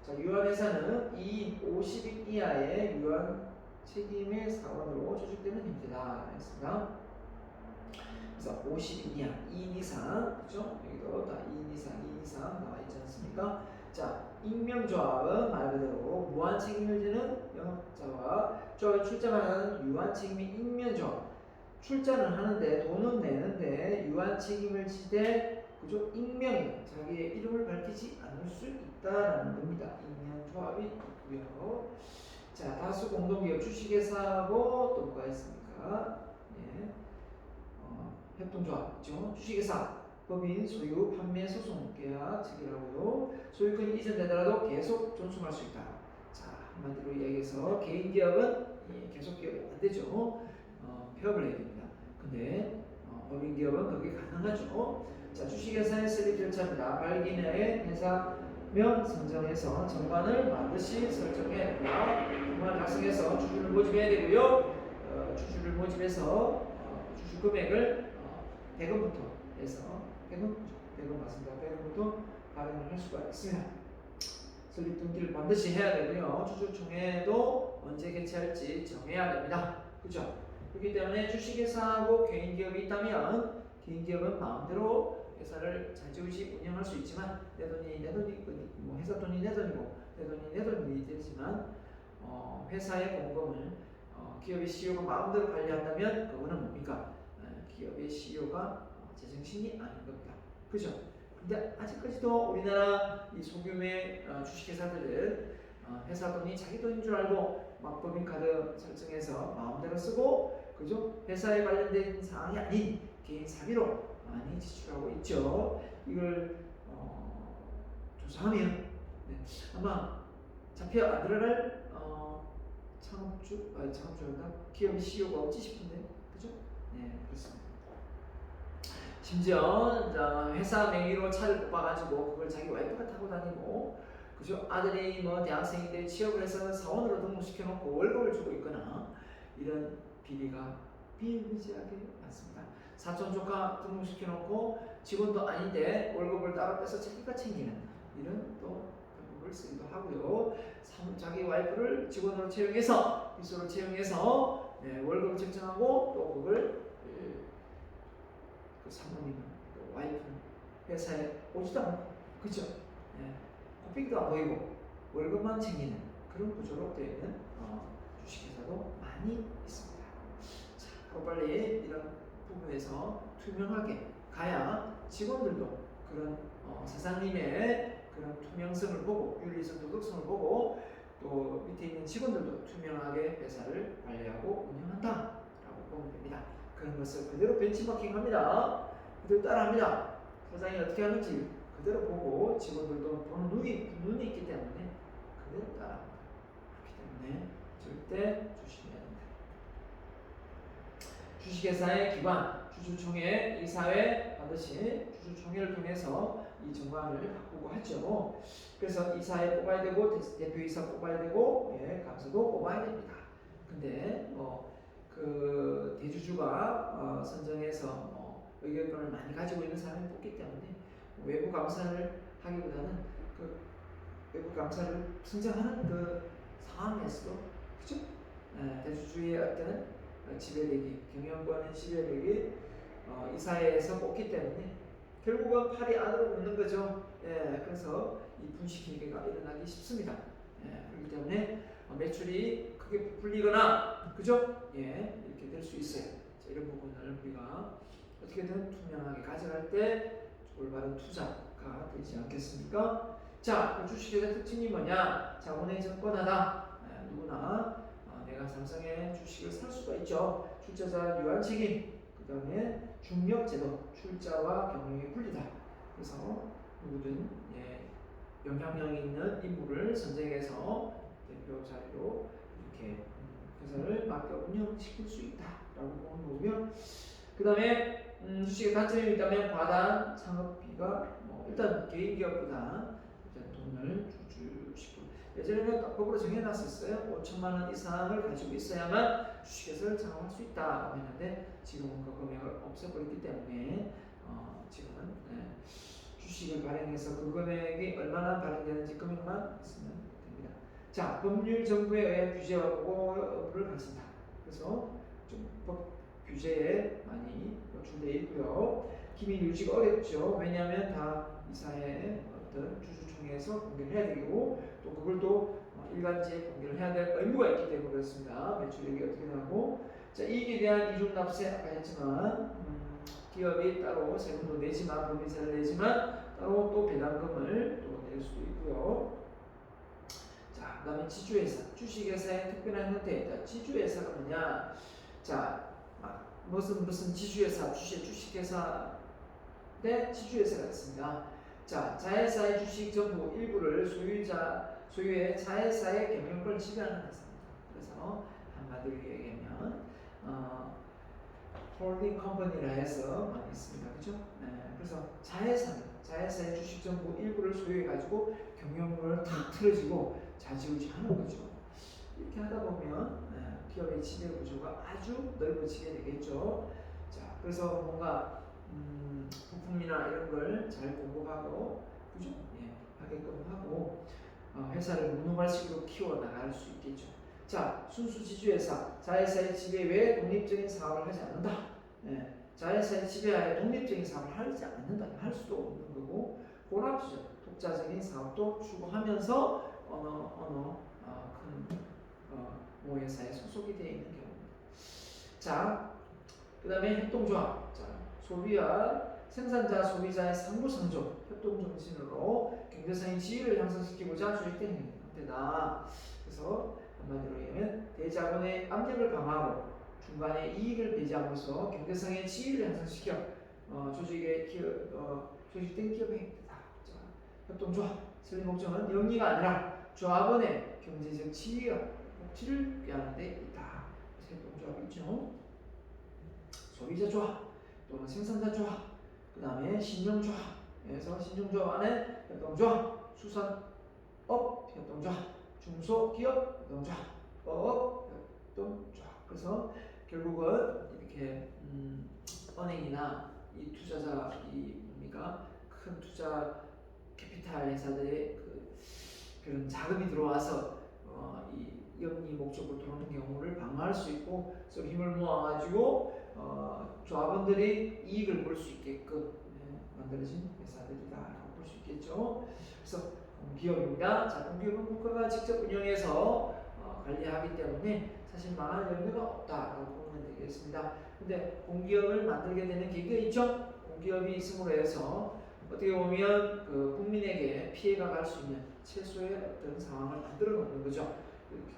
자, 유한회사는 2인 50인 이하의 유한 책임의 사원으로 조직되는 형태다 했습니다. 그래서 50인 이하, 2인 이상, 그렇죠? 여기도 다 2인 이상, 2인 이상 나와 있지 않습니까? 자, 익명조합은 말 그대로 무한 책임을 지는 영업자와 조합에 출자하는 유한 책임의 익명조합. 출자는 하는데 돈은 내는데 유한 책임을 지되 그죠? 익명이에요. 자기의 이름을 밝히지 않을 수 있다라는 겁니다. 익명조합이 있고요. 자, 다수 공동기업 주식회사하고 또 뭐가 있습니까? 예. 협동조합 있죠. 주식회사 법인 소유 판매 소송 계약 체결하고요. 소유권이 이전되더라도 계속 존속할 수 있다. 자, 한마디로 이야기해서 개인 기업은 계속 기업이 안 되죠. 폐업을 해야 됩니다. 근데 법인 기업은 그게 가능하죠. 자, 주식회사의 설립 절차입니다. 발기내 회사명 선정해서 정관을 반드시 설정해야 됩니다. 정관을 작성해서 주주를 모집해야 되고요. 주주를 모집해서 주주 금액을 100원부터 해서 100원 맞습니다. 100원부터 발행을 할 수가 있습니다. 설립 등기를 반드시 해야 되고요. 주주총회도 언제 개최할지 정해야 됩니다. 그렇죠? 그렇기 때문에 주식회사하고 개인기업이 있다면 개인기업은 마음대로 회사를 자주시 운영할 수 있지만 내 돈이 뭐 회사 돈이 내 돈이고 내 돈이 내 돈이 되지만 회사의 공금을 기업의 CEO가 마음대로 관리한다면 그거는 뭡니까? 기업의 CEO가 제정신이 아닌 겁니다. 그죠? 근데 아직까지도 우리나라 이 소규모의 주식회사들은 회사 돈이 자기 돈인 줄 알고 막 법인카드 설정해서 마음대로 쓰고 그죠? 회사에 관련된 사항이 아닌 개인 사비로 많이 지출하고 있죠. 이걸 조사하면 아마 잡혀 안 들어갈 창업주가 기업의 CEO가 없지 싶은데 그죠? 네, 그렇습니다. 심지어 회사 명의로 차를 뽑아가지고 그걸 자기 와이프가 타고 다니고 그죠? 아들이 뭐 대학생인데 취업을 해서 사원으로 등록시켜놓고 월급을 주고 있거나 이런 비리가 비일비재하게 많습니다. 사촌 조카 등록시켜놓고 직원도 아닌데 월급을 따로 빼서 자기가 챙기는 이런 또 방법을 쓰기도 하고요. 자기 와이프를 직원으로 채용해서 비서로 채용해서 월급을 책정하고 또 그걸 그 사모님은 그 와이프는 회사에 오지도 않고 그죠? 코피도 안 보이고 월급만 챙기는 그런 구조로 되어 있는 주식회사도 많이 있습니다. 자, 빨리 이런 부분에서 투명하게 가야 직원들도 그런 사장님의 그런 투명성을 보고 윤리성, 도덕성을 보고 또 밑에 있는 직원들도 투명하게 회사를 관리하고 운영한다라고 보면 됩니다. 그런 것을 그대로 벤치마킹합니다. 그대로 따라합니다. 사장이 어떻게 하는지 그대로 보고 직원들도 보는 눈이 있기 때문에 그대로 따라합니다. 그렇기 때문에 절대 조심해야 됩니다. 주식회사의 기관, 주주총회, 이사회 반드시 주주총회를 통해서 이 정관을 바꾸고 하죠. 그래서 이사회 뽑아야 되고 대표이사 뽑아야 되고 감사도 뽑아야 됩니다. 근데 그 대주주가 선정해서 의결권을 많이 가지고 있는 사람이 뽑기 때문에 외부 감사를 하기보다는 그 외부 감사를 선정하는 그 상황에서도 그죠? 대주주의 어떤 지배력이 경영권의 지배력이 이사회에서 뽑기 때문에 결국은 팔이 안으로 붙는 거죠. 그래서 이 분식회계가 일어나기 쉽습니다. 그렇기 때문에 매출이 크게 부풀리거나 그죠? 이렇게 될 수 있어요. 자, 이런 부분을 우리가 어떻게든 투명하게 가져갈 때 올바른 투자가 되지 않겠습니까? 자, 그 주식의 특징이 뭐냐? 자본의 정권하다. 누구나 내가 삼성의 주식을 살 수가 있죠. 출자자 유한 책임, 그 다음에 중력 제도, 출자와 경영이 분리다. 그래서 누구든 영향력 있는 인물을 선정해서 대표 자리로 이렇게 회사를 맡겨 운영시킬 수 있다라고 보는 거고요. 그 다음에 주식의 단점이 있다면 과다한 창업비가 일단 개인 기업보다 일단 돈을 주주식으로 예전에는 법으로 정해놨었어요. 5천만 원 이상을 가지고 있어야만 주식회사를 창업할 수 있다고 했는데 지금은 그 금액을 없애버렸기 때문에 지금은 주식을 발행해서 그 금액이 얼마나 발행되는지 금액만 있으면 됩니다. 자, 법률 정부에 의한 규제와 보고를 갖습니다. 그래서 좀 법 규제에 많이 노출되어 있고요. 기밀 유지가 어렵죠. 왜냐하면 다 이사회 어떤 주주총회에서 공개를 해야 되고 또 그걸 또 일간지에 공개를 해야 될 의무가 있기 때문에 그렇습니다. 매출액이 어떻게 나고 자, 이익에 대한 이중 납세 아까 했지만 기업이 따로 세금도 내지만 법인세를 내지만 따로 또 배당금을 또 낼 수도 있고요. 자, 그 다음에 지주회사, 주식회사의 특별한 형태. 지주회사가 뭐냐? 자, 무슨 지주회사, 주식회사 대 지주회사가 있습니다. 자, 자회사의 주식 전부 일부를 소유의 자회사의 경영권을 지배하는 회사입니다. 그래서 한마디로 얘기하면 홀딩 컴퍼니라 해서 많이 있습니다. 그죠? 그래서 자회사의 주식 전부 일부를 소유해가지고 경영권을 탁 틀어지고 좌지우지하는 거죠. 이렇게 하다 보면 기업의 지배 구조가 아주 넓어지게 되겠죠. 자, 그래서 뭔가 부품이나 이런 걸 잘 공급하고, 그죠? 하게끔 하고 회사를 무노발식으로 키워 나갈 수 있겠죠. 자, 순수 지주회사, 자회사의 지배 외에 독립적인 사업을 하지 않는다. 자회사의 지배하에 독립적인 사업을 하지 않는다. 할 수도 없는 거고, 혼합주자, 독자적인 사업도 추구하면서 큰 모회사에 소속이 되어 있는 경우입니다. 자, 그 다음에 협동조합. 자, 소비와 생산자, 소비자의 상부상조, 협동정신으로 경제상의 지위를 향상시키고자 조직된 형태다. 그래서 한마디로 얘기하면 대자본의 압력을 강화하고 중간에 이익을 배제하면서 경제상의 지위를 향상시켜 조직된 기업의 형태다. 자, 협동조합. 설립 목적은 영리가 아니라 조합원의 경제적 지위와 복지를 꾀하는 데 있다. 협동조합이 있죠. 소비자 조합 또는 생산자 조합, 그 다음에 신용조합에서 신용조합 안에 협동조합, 수산업 협동조합, 중소기업 협동조합, 협동조합. 그래서 결국은 이렇게 은행이나 이 투자자 뭡니까 큰 투자 캐피탈 회사들의 그런 자금이 들어와서 이 영리 목적으로 들어오는 경우를 방어할 수 있고, 그래서 힘을 모아가지고 조합원들이 이익을 볼 수 있게끔 만들어진 회사들이다라고 볼 수 있겠죠. 그래서 공기업입니다. 자, 공기업은 국가가 직접 운영해서 관리하기 때문에 사실 망할 염려가 없다라고 보면 되겠습니다. 근데 공기업을 만들게 되는 계기가 있죠. 공기업이 있음으로 해서 어떻게 보면 그 국민에게 피해가 갈 수 있는 최소의 어떤 상황을 만들어 놓는 거죠.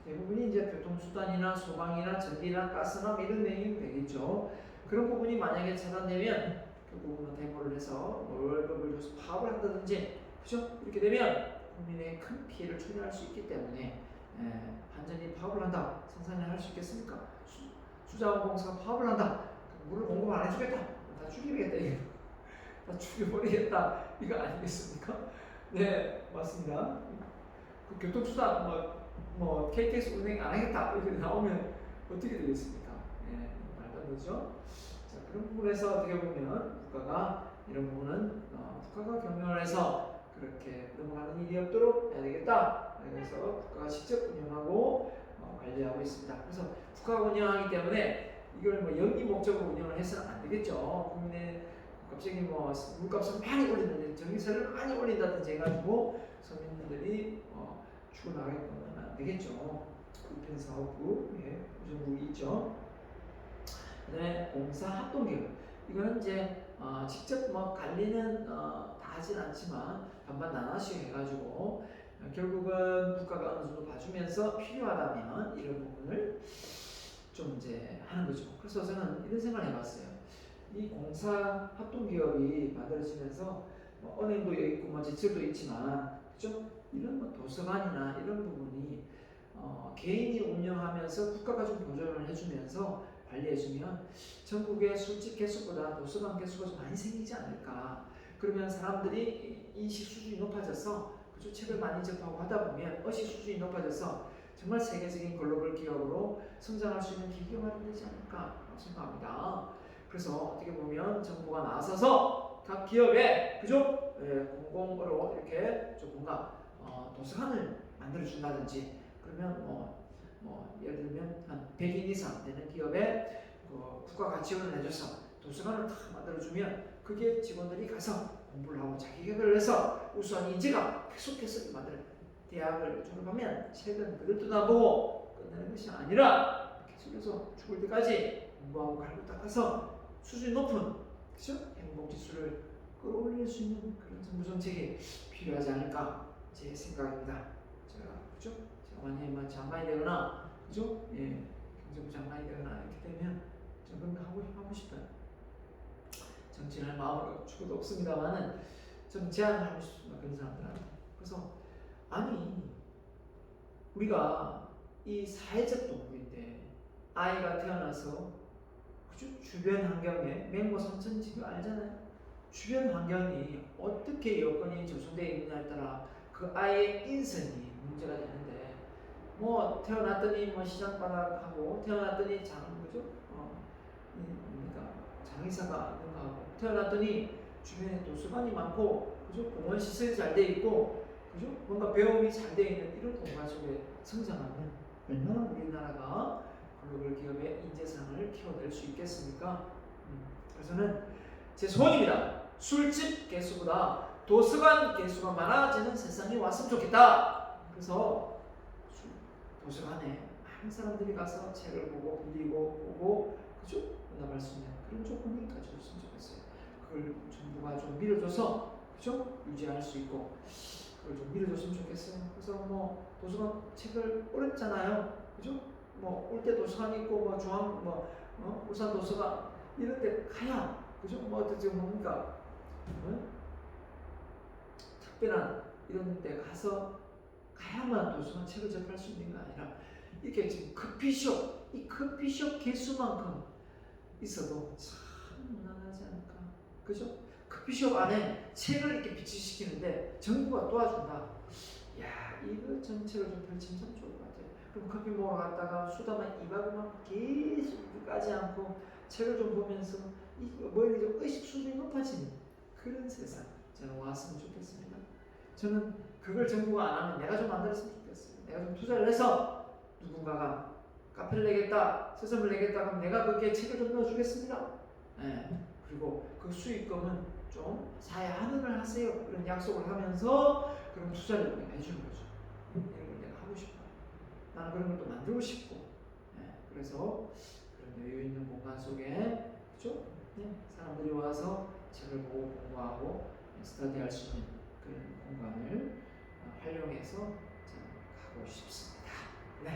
대부분이 이제 교통수단이나 소방이나 전기나 가스나 뭐 이런 내용이 되겠죠. 그런 부분이 만약에 차단되면 그 부분은 대모를 해서 월급을 줘서 파업을 한다든지, 그죠? 이렇게 되면 국민의 큰 피해를 초래할 수 있기 때문에 완전히 파업을 한다. 생산을 할 수 있겠습니까? 수자원공사가 파업을 한다. 물을 공급 안 해주겠다. 다 죽이겠다. 이거. 다 죽여버리겠다. 이거 아니겠습니까? 네, 맞습니다. 그 교통수단 뭐 KTX 운행 안 하겠다 이렇게 나오면 어떻게 되겠습니까? 예, 말도 안 되죠. 자, 그런 부분에서 어떻게 보면 국가가 이런 부분은 국가가 경영을 해서 그렇게 넘어가는 일이 없도록 해야 되겠다. 그래서 국가가 직접 운영하고 관리하고 있습니다. 그래서 국가가 운영하기 때문에 이걸 뭐 영리 목적으로 운영을 해서는 안 되겠죠. 국민의 갑자기 뭐 물값을 많이 올린다든지 전기세를 많이 올린다든지 해가지고 서민들이 죽어나가게끔 하면 안 되겠죠. 우편사업부, 우정국이 있죠. 그다음에 공사합동기업, 이거는 이제 직접 뭐 관리는 다 하진 않지만 반반 나눠씩 해가지고 결국은 국가가 어느 정도 봐주면서 필요하다면 이런 부분을 좀 이제 하는 거죠. 그래서 저는 이런 생각을 해봤어요. 이 공사 합동기업이 만들어지면서 뭐 은행도 있고 뭐 지출도 있지만, 그죠? 이런 뭐 도서관이나 이런 부분이 개인이 운영하면서 국가가 좀 보조를 해주면서 관리해주면 전국의 술집 개수보다 도서관 개수가 좀 많이 생기지 않을까. 그러면 사람들이 인식 수준이 높아져서, 그죠? 책을 많이 접하고 하다 보면 의식 수준이 높아져서 정말 세계적인 글로벌 기업으로 성장할 수 있는 기회가 마련되지 않을까 생각합니다. 그래서 어떻게 보면 정부가 나서서 각 기업에, 그죠? 공공으로 이렇게 조금가 도서관을 만들어 준다든지, 그러면 예를 들면 한 100인 이상 되는 기업에 국가가 지원을 해줘서 도서관을 다 만들어 주면 그게 직원들이 가서 공부를 하고 자기계발을 해서 우수한 인재가 계속해서 만들어. 대학을 졸업하면 책은 그것도 안 보고 끝내는 것이 아니라 계속해서 죽을 때까지 공부하고 갈고 닦아서 수준이 높은, 그죠? 행복 지수를 끌어올릴 수 있는 그런 정부 정책이 필요하지 않을까 제 생각입니다. 제가, 그죠? 제가 만약에 장관이 되거나, 그죠? 경제부 장관이 되거나 이렇게 되면 저는 하고 싶어요. 정치를 할 마음은 죽어도 없습니다만은 좀 제안을 하고 싶습니다. 그런 사람들한테. 그래서 아니, 우리가 이 사회적 동물인데 아이가 태어나서, 그죠? 주변 환경에 맹모 삼천지교 알잖아요. 주변 환경이 어떻게 여건이 조성되어 있느냐에 따라 그 아이의 인생이 문제가 되는데, 뭐 태어났더니 뭐 시장바닥하고 태어났더니 그죠? 장의사가 있는가 하고 태어났더니 주변에 도서관이 많고, 그죠? 공원 시설이 잘 돼 있고, 그죠? 뭔가 배움이 잘 돼 있는 이런 공간 속에 성장하면 얼마나 우리나라가 글로벌 기업의 인재상을 키워낼 수 있겠습니까? 그래서는 제 소원입니다. 술집 개수보다 도서관 개수가 많아지는 세상이 왔으면 좋겠다. 그래서 도서관에 많은 사람들이 가서 책을 보고 빌리고 보고, 그죠? 응답할 수 있는 그런 조건이 갖춰졌으면 좋겠어요. 그걸 정부가 좀 밀어줘서, 그죠? 유지할 수 있고 그걸 좀 밀어줬으면 좋겠어요. 그래서 뭐 도서관 책을 오랬잖아요, 그죠? 뭐 올 때 도서관 있고 뭐 중앙 울산 도서관 이런 데 가야, 그죠? 뭐 어떻게 뭡니까? 특별한 이런 데 가서 가야만 도서관 책을 접할 수 있는 게 아니라 이렇게 지금 커피숍, 이 커피숍 개수만큼 있어도 참 무난하지 않을까, 그죠? 커피숍 안에 책을 이렇게 비치시키는데 정부가 도와준다. 야, 이거 정책을 좀 펼치면 참 좋을 것 같아요. 그럼 커피 먹으러 갔다가 수다만 2박만 계속 까지 않고 책을 좀 보면서 뭐 이렇게 의식 수준이 높아지는 그런 세상 저는 왔으면 좋겠습니다. 저는 그걸 정부가 안 하면 내가 좀 만들었으면 좋겠어요. 내가 좀 투자를 해서 누군가가 카페를 내겠다, 서점을 내겠다 그럼 내가 거기에 책을 좀 넣어주겠습니다. 그리고 그 수익금은 좀 사회 환원을 하세요. 그런 약속을 하면서 그런 투자를 우리가 해주는 거죠. 이런 걸 내가 하고 싶어요. 나는 그런 걸 또 만들고 싶고. 그래서 그런 여유 있는 공간 속에 그죠? 네, 사람들이 와서 책을 보고 공부하고 스터디할 수 있는 그런 공간을 활용해서 가고 싶습니다. 네.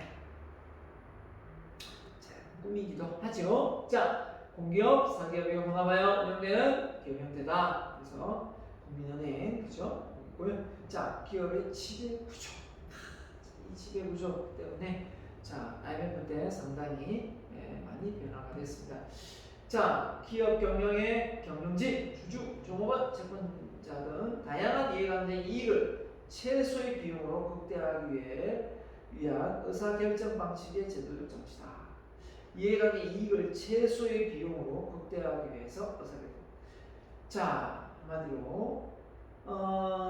자, 꿈이기도 하죠. 자, 공기업, 사기업이 혼합하여 운영되는 기업 형태다. 그래서 국민은행, 그죠? 있고요. 자, 기업의 지배 구조. 이 지배 구조 때문에 자, IMF 때 상당히 많이 변화가 됐습니다. 자, 기업 경영의 경영진, 주주, 종업원, 채권자 등 다양한 이해관계 이익을 최소의 비용으로 극대화하기 위한 의사결정 방식의 제도적 정치다. 이해관계 이익을 최소의 비용으로 극대화하기 위해서 의사결정. 자, 한마디로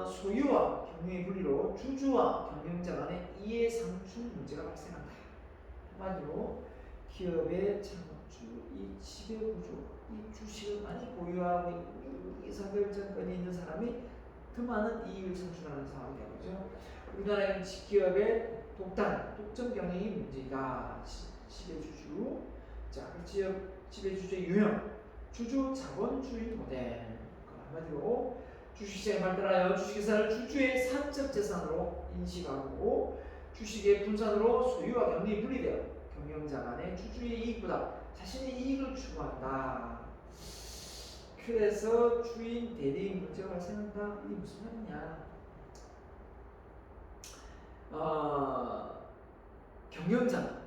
소유와 경영의 분리로 주주와 경영자 간의 이해 상충 문제가 발생한다. 한마디로 기업의 창업주, 이 지배구조, 이 주식을 많이 보유하고 있는 의사결정권이 있는 사람이 더 많은 이익을 창출하는 상황이 되죠. 우리나라의 기업의 독점 경영이 문제이다. 지배주주. 자, 지배주주의 유형, 주주 자본주의 모델. 한마디로 주식시장이 발달하여 주식회사를 주주의 사적 재산으로 인식하고 주식의 분산으로 소유와 경영이 분리되어 경영자 간의 주주의 이익보다 자신의 이익을 추구한다. 그래서 주인 대리인 문제가 발생한다. 이게 무슨 말이냐? 경영자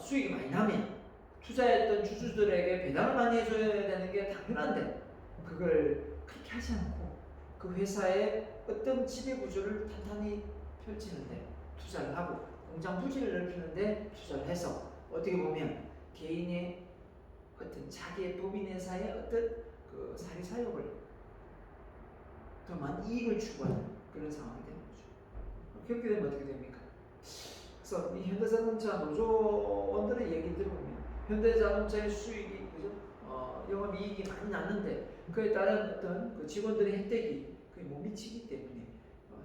수익이 많이 나면 투자했던 주주들에게 배당을 많이 해줘야 되는 게 당연한데 그걸 그렇게 하지 않고 그 회사의 어떤 지배 구조를 탄탄히 펼치는데 투자를 하고 공장 부지를 넓히는데 투자를 해서 어떻게 보면 개인의 어떤 자기의 법인회사의 어떤 그 사리사욕을 더 많은 이익을 추구하는 그런 상황이 되는 거죠. 그렇게 되면 어떻게 됩니까? 그래서 이 현대자동차 노조원들의 얘기 들어보면 현대자동차의 수익이 그죠? 영업이익이 많이 났는데 그에 따른 어떤 그 직원들의 혜택이 거의 못 미치기 때문에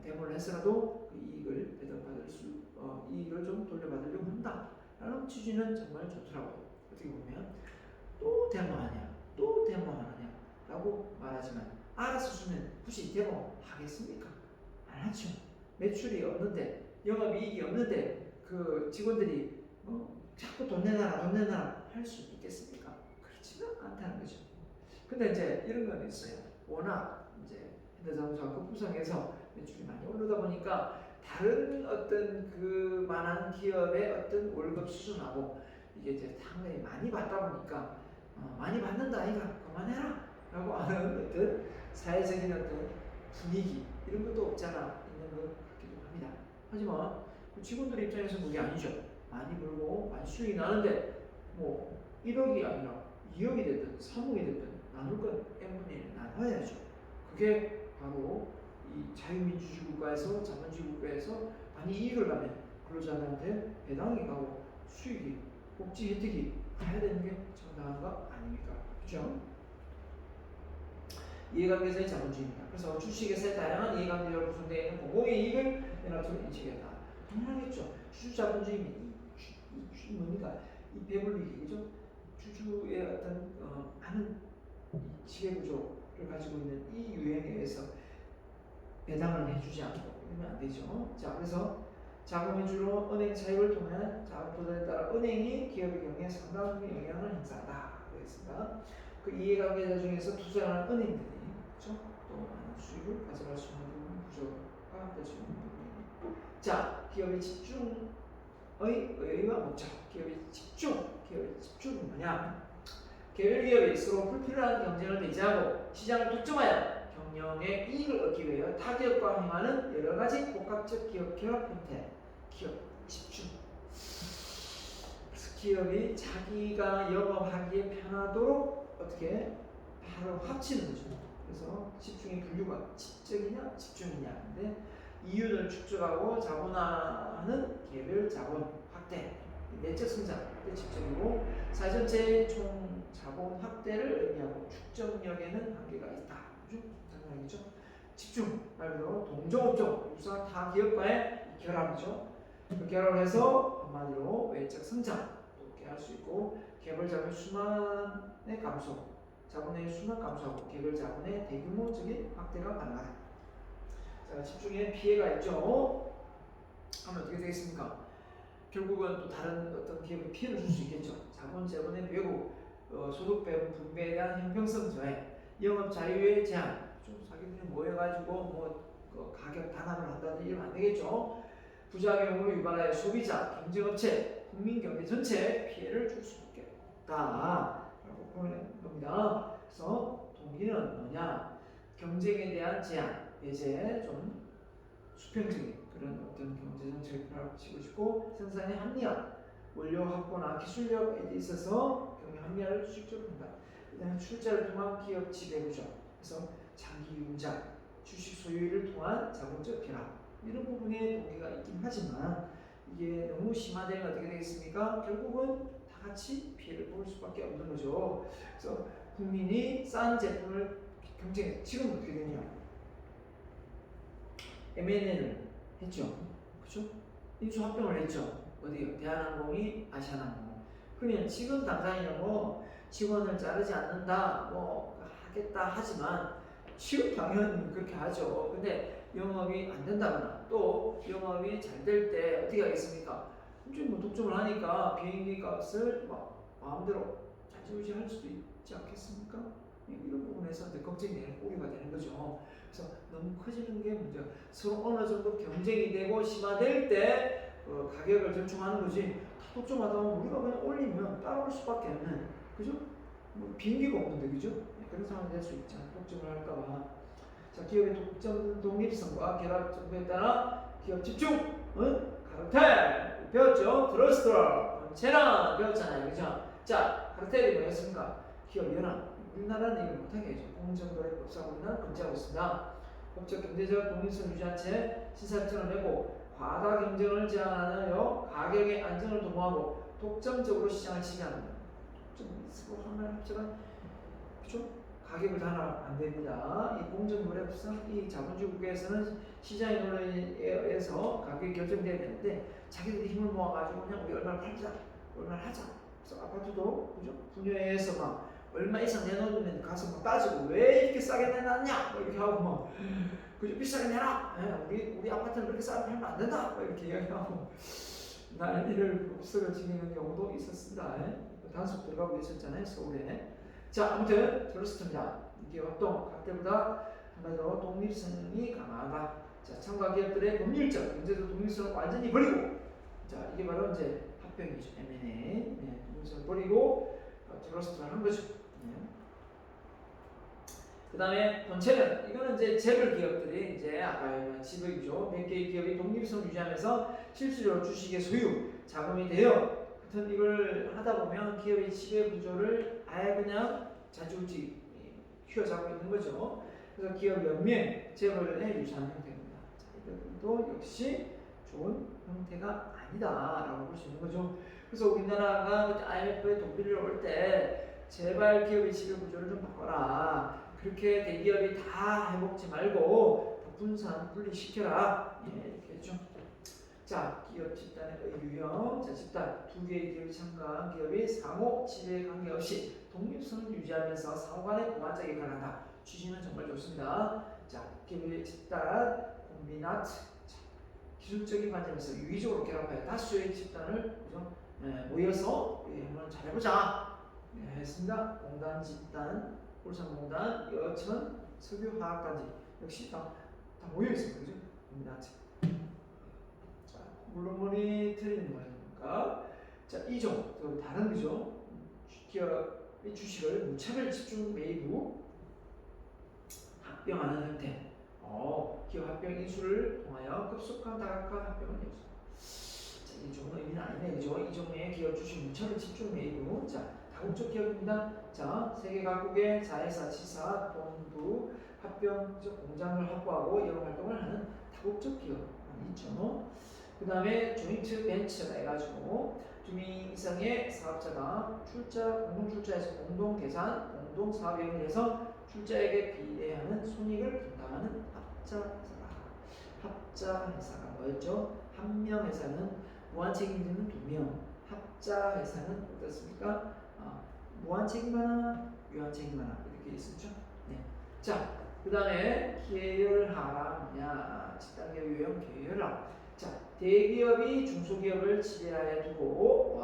대모를 해서라도 그 이익을 배당받을 이익을 좀 돌려받으려고 한다라는 취지는 정말 좋더라고요. 어떻게 보면 또 데모하냐, 또 데모하느냐 라고 말하지만 알아서 주면 굳이 데모하겠습니까? 안 하죠. 매출이 없는데 영업이익이 없는데 그 직원들이 자꾸 돈 내놔라 할 수 있겠습니까? 그렇지는 않다는 거죠. 근데 이제 이런 건 있어요. 워낙 이제 현대자동차가 급부상해서 매출이 많이 오르다 보니까 다른 어떤 그 만한 기업의 어떤 월급 수준하고 이게 이제 상당히 많이 받다 보니까 많이 받는다 아이가 그만해라 라고 하는 어떤 사회적인 어떤 분위기 이런 것도 없잖아 있는 것 같기도 합니다. 하지만 그 직원들 입장에서는 그게 아니죠. 많이 벌고 많이 수익이 나는데 뭐 1억이 아니라 2억이 됐든 3억이 됐든 나눌 건 n분의 1 나눠야죠. 그게 바로 이 자유민주주의 국가에서 자본주의 국가에서 많이 이익을 가면 근로자들한테 배당이 가고 수익이 복지 혜택이 가야 되는 게 정당한 거 아닙니까? 그죠? 이해관계자의 자본주의입니다. 그래서 주식에서의 다양한 이해관계로 구성되어 있는 공공의 이익을 연합적으로 인식했다. 당연하겠죠. 주주 자본주의는 이 뭡니까? 이 배불리기, 그죠? 주주의 어떤 많은 지배 구조를 가지고 있는 이 유행에 의해서 배당을 해주지 않고 이러면 안 되죠. 자, 그래서 자금의 주로 은행 차입을 통한 자금 조달에 따라 은행이 기업의 경우에 상당한 영향을 행사한다. 그랬습니다. 그 이해관계자 중에서 투자하는 은행들이 그렇죠? 또 많은 수익을 가져갈 수 있는 부분 구조가 될 수 있는 부분입니다. 자, 기업의 집중의 의의와 목적. 기업의 집중은 뭐냐? 개별 기업이 서로 불필요한 경쟁을 배제하고 시장을 독점하여 경영의 이익을 얻기 위해 타기업과 행하는 여러 가지 복합적 기업 결합 형태. 기업 집중. 그래서 기업이 자기가 영업하기에 편하도록 어떻게 바로 합치는 거죠. 그래서 집중의 분류가 집적이냐 집중이냐. 근데 이윤을 축적하고 자본화하는 개별 자본 확대. 내적 성장 때 집중이고 사회 전체의 총 자본 확대를 의미하고 축적력에는 한계가 있다. 그죠? 장난이죠? 집중 말로 동종업종 유사 타 기업과의 결합이죠. 그 결합을 해서 한마디로 외적 성장도 할 수 있고 개별 자본의 순환의 감소, 자본의 순환 감소하고 개별 자본의 대규모적인 확대가 가능하다. 자, 집중에 피해가 있죠. 하면 어떻게 되겠습니까? 결국은 또 다른 어떤 기업에 피해를 줄 수 있겠죠. 자본 재원의 왜곡, 소득 배분 분배에 대한 형평성 저해, 영업 자유의 제한, 좀 자기들이 모여가지고 가격 단합을 한다든지 이러면 안 되겠죠. 부작용으로 유발하여 소비자, 경쟁업체, 국민 경제 전체에 피해를 줄 수밖에 없다라고 보는 겁니다. 그래서 동기는 뭐냐? 경쟁에 대한 제한, 배제, 좀 수평적인 그런 어떤 경제 정책을 펼치고 싶고, 생산의 합리화, 원료 확보나 기술력에 있어서 경영 합리화를 수직적으로 한다. 그다음에 출자를 통한 기업 지배 구조, 그래서 장기 융자, 주식 소유를 통한 자본적 결합, 이런 부분에 동기가 있긴 하지만 이게 너무 심화되면 어떻게 되겠습니까? 결국은 다 같이 피해를 볼 수밖에 없는 거죠. 그래서 국민이 싼 제품을 경쟁해. 지금 어떻게 되냐? M&A를 했죠. 그렇죠? 인수합병을 했죠. 어디요? 대한항공이 아시아나항공. 그러면 지금 당장이면 직원을 자르지 않는다, 하겠다 하지만 지금 당연히 그렇게 하죠. 근데 영업이 안 된다거나 또 영업이 잘 될 때 어떻게 하겠습니까? 이제 독점을 하니까 비행기 값을 마음대로 좌지우지할 수도 있지 않겠습니까? 이런 부분에서 걱정이 되는 꼬리가 되는 거죠. 그래서 너무 커지는 게 문제야. 서로 어느 정도 경쟁이 되고 심화될 때 가격을 절충하는 거지. 다 독점하다 보면 우리가 그냥 올리면 따라올 수밖에 없는, 그죠? 비행기가 없는데, 그죠? 그런 상황이 될 수 있잖아. 독점을 할까봐. 자, 기업의 독점 독립성과 결합 정도에 따라 기업 집중, 카르텔 배웠죠? 드러스터, 체란 배웠잖아요, 그죠? 자, 카르텔이 뭐였습니까? 기업 연합. 우리나라는 이걸 못하게 해줘. 공정거래법상 우리나라는 금지하고 있습니다. 법적 경제적 독립성 유지한 채 시사처럼 내고 과다 경쟁을 제한하여 가격의 안정을 도모하고 독점적으로 시장을 지배하는 거예요. 독점적으로 하나를 합쳐간, 그렇죠? 가격을 단합 안 됩니다. 이 공정거래법상 이 자본주의 국가에서는 시장의 논리에 의해서 가격이 결정돼야 되는데 자기들이 힘을 모아가지고 그냥 우리 얼마를 팔자, 얼마를 하자. 그래서 아파트도 그죠? 분야에 의해서 얼마 이상 내놓으면 가서 따지고 왜 이렇게 싸게 내놨냐 이렇게 하고 그죠? 비싸게 내라. 우리 아파트는 그렇게 싸게 팔면 안 된다 이렇게 이야기하고 난리를 쓰러지는 경우도 있었습니다. 단속 들어가고 있었잖아요, 서울에. 자, 아무튼 들었습니다. 이게 활동 각 때보다 한마디로 독립성이 강하다. 자, 참가 기업들의 법률적 경제적 독립성을 완전히 버리고, 자, 이게 바로 이제 합병이죠. M&A. 독립성을 버리고 트러스트를 한 거죠. 그 다음에 본체는, 이거는 이제 재벌 기업들이 이제 아까 지배이죠. 몇 개의 기업이 독립성을 유지하면서 실질적으로 주식의 소유, 자금이 되어 하여튼 이걸 하다 보면 기업의 지배 구조를 아예 그냥 자주우지 휘어잡고 있는 거죠. 그래서 기업 연맹, 재벌에 유사한 형태입니다. 자, 이것도 역시 좋은 형태가 아니다라고 볼 수 있는 거죠. 그래서 우리나라가 IMF에 돈빌려 올 때 제발 기업의 지배 구조를 좀 바꿔라. 그렇게 대기업이 다 해먹지 말고 분산 분리시켜라. 이렇게 했죠. 자, 기업 집단의 유형. 자, 집단 두 개의 기업이 참가한 기업이 상호 지배 관계없이 독립성을 유지하면서 상호 간의 보완적인 관한다. 취지는 정말 좋습니다. 자, 기업의 집단 콤비나트. 기술적인 관점에서 유의적으로 결합하여 다수의 집단을 모여서 한번 잘해보자 했습니다. 공단 집단, 울산공단, 여천, 석유화학단지 역시 다 모여있습니다. 그죠? 콤비나트. 자, 물론머리 틀리는 거니까. 자, 이종 또 다른 거죠. 기업의 주식을 무차별 집중 매입 합병하는 형태. 기업 합병 인수를 통하여 급속한 다각화 합병을 이루어진다. 자, 이 종은 의미는 아니네, 그죠? 이 종의 기업 주식 무차별 집중 매입. 자, 다국적 기업입니다. 자, 세계 각국의 자회사, 지사, 본부, 합병적 공장을 확보하고 여러 활동을 하는 다국적 기업이 있죠. 그 다음에 조인트 벤처가 해가지고 2명 이상의 사업자가 공동 출자해서 공동 계산, 공동 사업 영위를 해서 출자액에 비례하는 손익을 분담하는 합자회사다. 합자회사가 뭐였죠? 한 명 회사는 무한 책임지는 2명, 합자회사는 어떻습니까? 무한 책임 하나, 유한 책임 하나 이렇게 있었죠. 네. 자, 그 다음에 계열하라냐, 집단계열, 유형 계열화. 자, 대기업이 중소기업을 지배하에 두고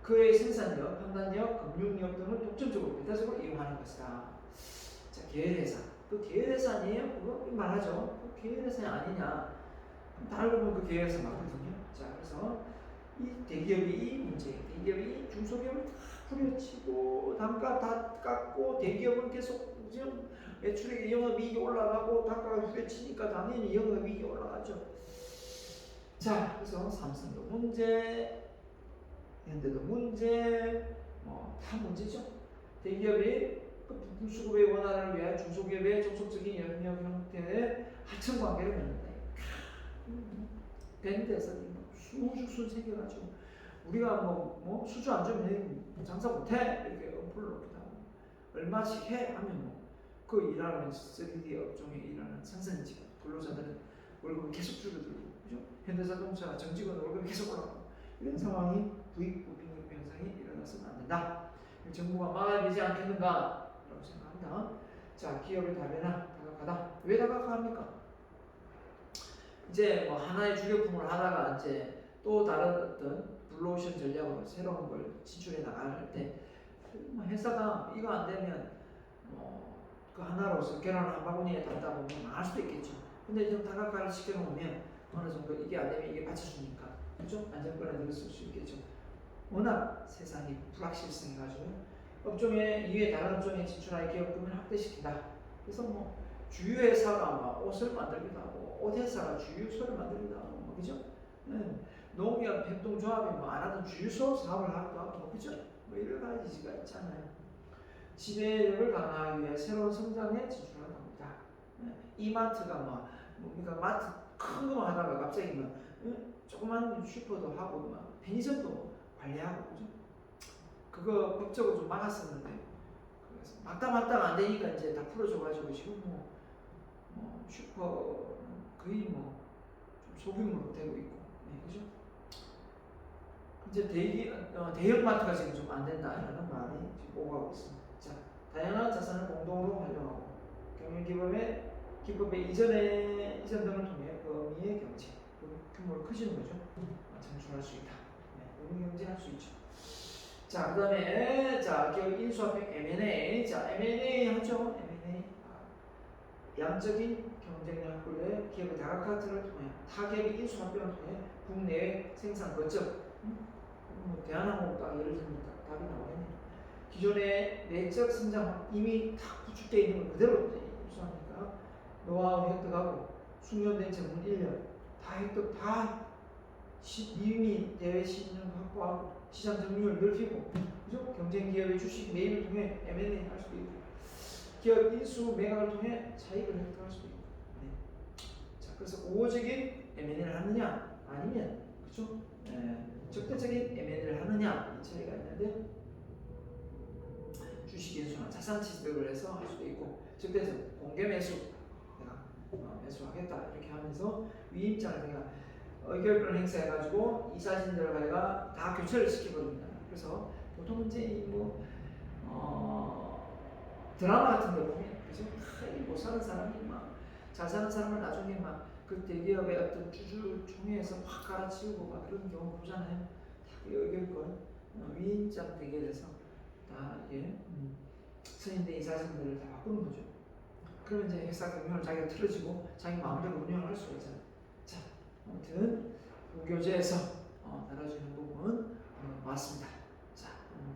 그의 생산력, 판단력, 금융력 등을 독점적으로 배타적으로 이용하는 것이다. 자, 계열회사. 그 계열회사 아니에요? 그거 말하죠. 그 계열회사 아니냐? 다 알고 보면 그 계열회사 맞거든요. 자, 그래서 이 대기업이 이 문제, 대기업이 중소기업을 다 후려치고 단가 다 깎고 대기업은 계속 지금 매출액 영업이익이 올라가고 단가가 후려치니까 당연히 영업이익이 올라가죠. 자, 그래서 삼성도 문제, 현대도 문제, 다 문제죠. 대기업이 수급의 원활을 위해 중소기업의 종속적인 영역 형태의 하청 관계를 맺는다. 밴드에서 수죽순 생겨가지고 우리가 수주 안 주면 장사 못해 이렇게 엄포를 놓기도 하고 얼마씩 해 하면 그 일하는 3D 업종에 일하는 상선직 근로자들은 월급을 계속 줄어들고 그죠? 현대자동차 정직원 월급이 계속 올라가고 이런 상황이 부익부빈 현상이 일어나서는 안 된다. 정부가 막아야 되지 않겠는가 라고 생각합니다. 자, 기업의 다변화 다각화다. 왜 다각화합니까? 이제 하나의 주력품을 하다가 이제 또 다른 어떤 블루오션 전략으로 새로운 걸 진출해 나갈 때 회사가 이거 안 되면 그 하나로서 계란 한 바구니에 담다 보면 망할 수도 있겠죠. 근데 좀 다각화를 시켜놓으면 어느 정도 이게 안 되면 이게 받쳐주니까 그죠? 안정권에 들었을 수 있겠죠. 워낙 세상이 불확실성해가지고 업종에 이외 다른 업종에 진출할 기업금을 확대시킨다. 그래서 주유 회사가 옷을 만들기도 하고 옷 회사가 주유소를 만들기도 하고 그죠? 농협 협동조합이 안 하던 주유소 사업을 하기도 하고 그죠? 여러 가지가 있잖아요. 지배력을 강화하기 위해 새로운 성장에 진출하는 겁니다. 이마트가 뭡니까? 마트 큰 거 하다가 갑자기 조그만 슈퍼도 하고 편의점도 관리하고 그죠? 그거 법적으로 좀 막았었는데 그래서 막다가 안 되니까 이제 다 풀어줘가지고 지금 슈퍼 거의 좀 소규모로 되고 있고 그죠? 이제 대형마트가 지금 좀 안 된다라는 말이 지금 오가고 있습니다. 자, 다양한 자산을 공동으로 활용하고 경영기법의 이전 등을 통해 범위의 경제, 규모를 커지는 거죠. 창출할 수 있다. 경제할 수 있죠. 자, 그 다음에 기업 인수합병 M&A. 자, M&A 하죠. M&A. 양적인 경쟁력 확보에 기업의 다각화를 통해 타기업의 인수합병을 통해 국내의 생산 거점. 대한항공도 예를 들면 답이 나오겠네요. 기존의 내적 성장 이미 다 구축되어 있는 걸 그대로 인수하니까 노하우 획득하고 숙련된 전문 인력 다 획득 다 이미 대외 신용 확보하고 시장 점유율 넓히고 그죠? 경쟁 기업의 주식 매입을 통해 M&A 할 수도 있고 기업 인수 매각을 통해 차익을 획득할 수도 있고 자, 그래서 우호적인 M&A를 하느냐 아니면 그죠? 적대적인 M&A를 하느냐 이 차이가 있는데 주식 인수나 자산 취득을 해서 할 수도 있고 적대적 공개 매수 내가 매수하겠다 이렇게 하면서 위임장을 내가 의결권을 행사해가지고 이사진들과 다 교체를 시켜버립니다. 그래서 보통 이제 드라마 같은 거 보면 그죠? 못 사는 사람이 잘 사는 사람을 나중에 그 대기업의 어떤 주주총회에서 확 갈아치우고 그런 경우 보잖아요. 다 의결권 위임장 대결에서 다 이게 선임된 이사진들을 다 바꾸는 거죠. 그러면 이제 회사 경영을 자기가 틀어지고 자기 마음대로 운영을 할 수가 있잖아요. 자, 아무튼 본교재에서 다뤄지는 부분 맞습니다. 자,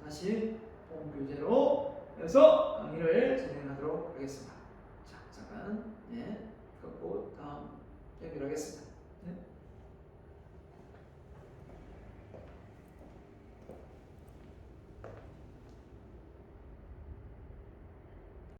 다시 본교재로 해서 강의를 진행하도록 하겠습니다. 자, 잠깐 걷고 다음 연결하겠습니다.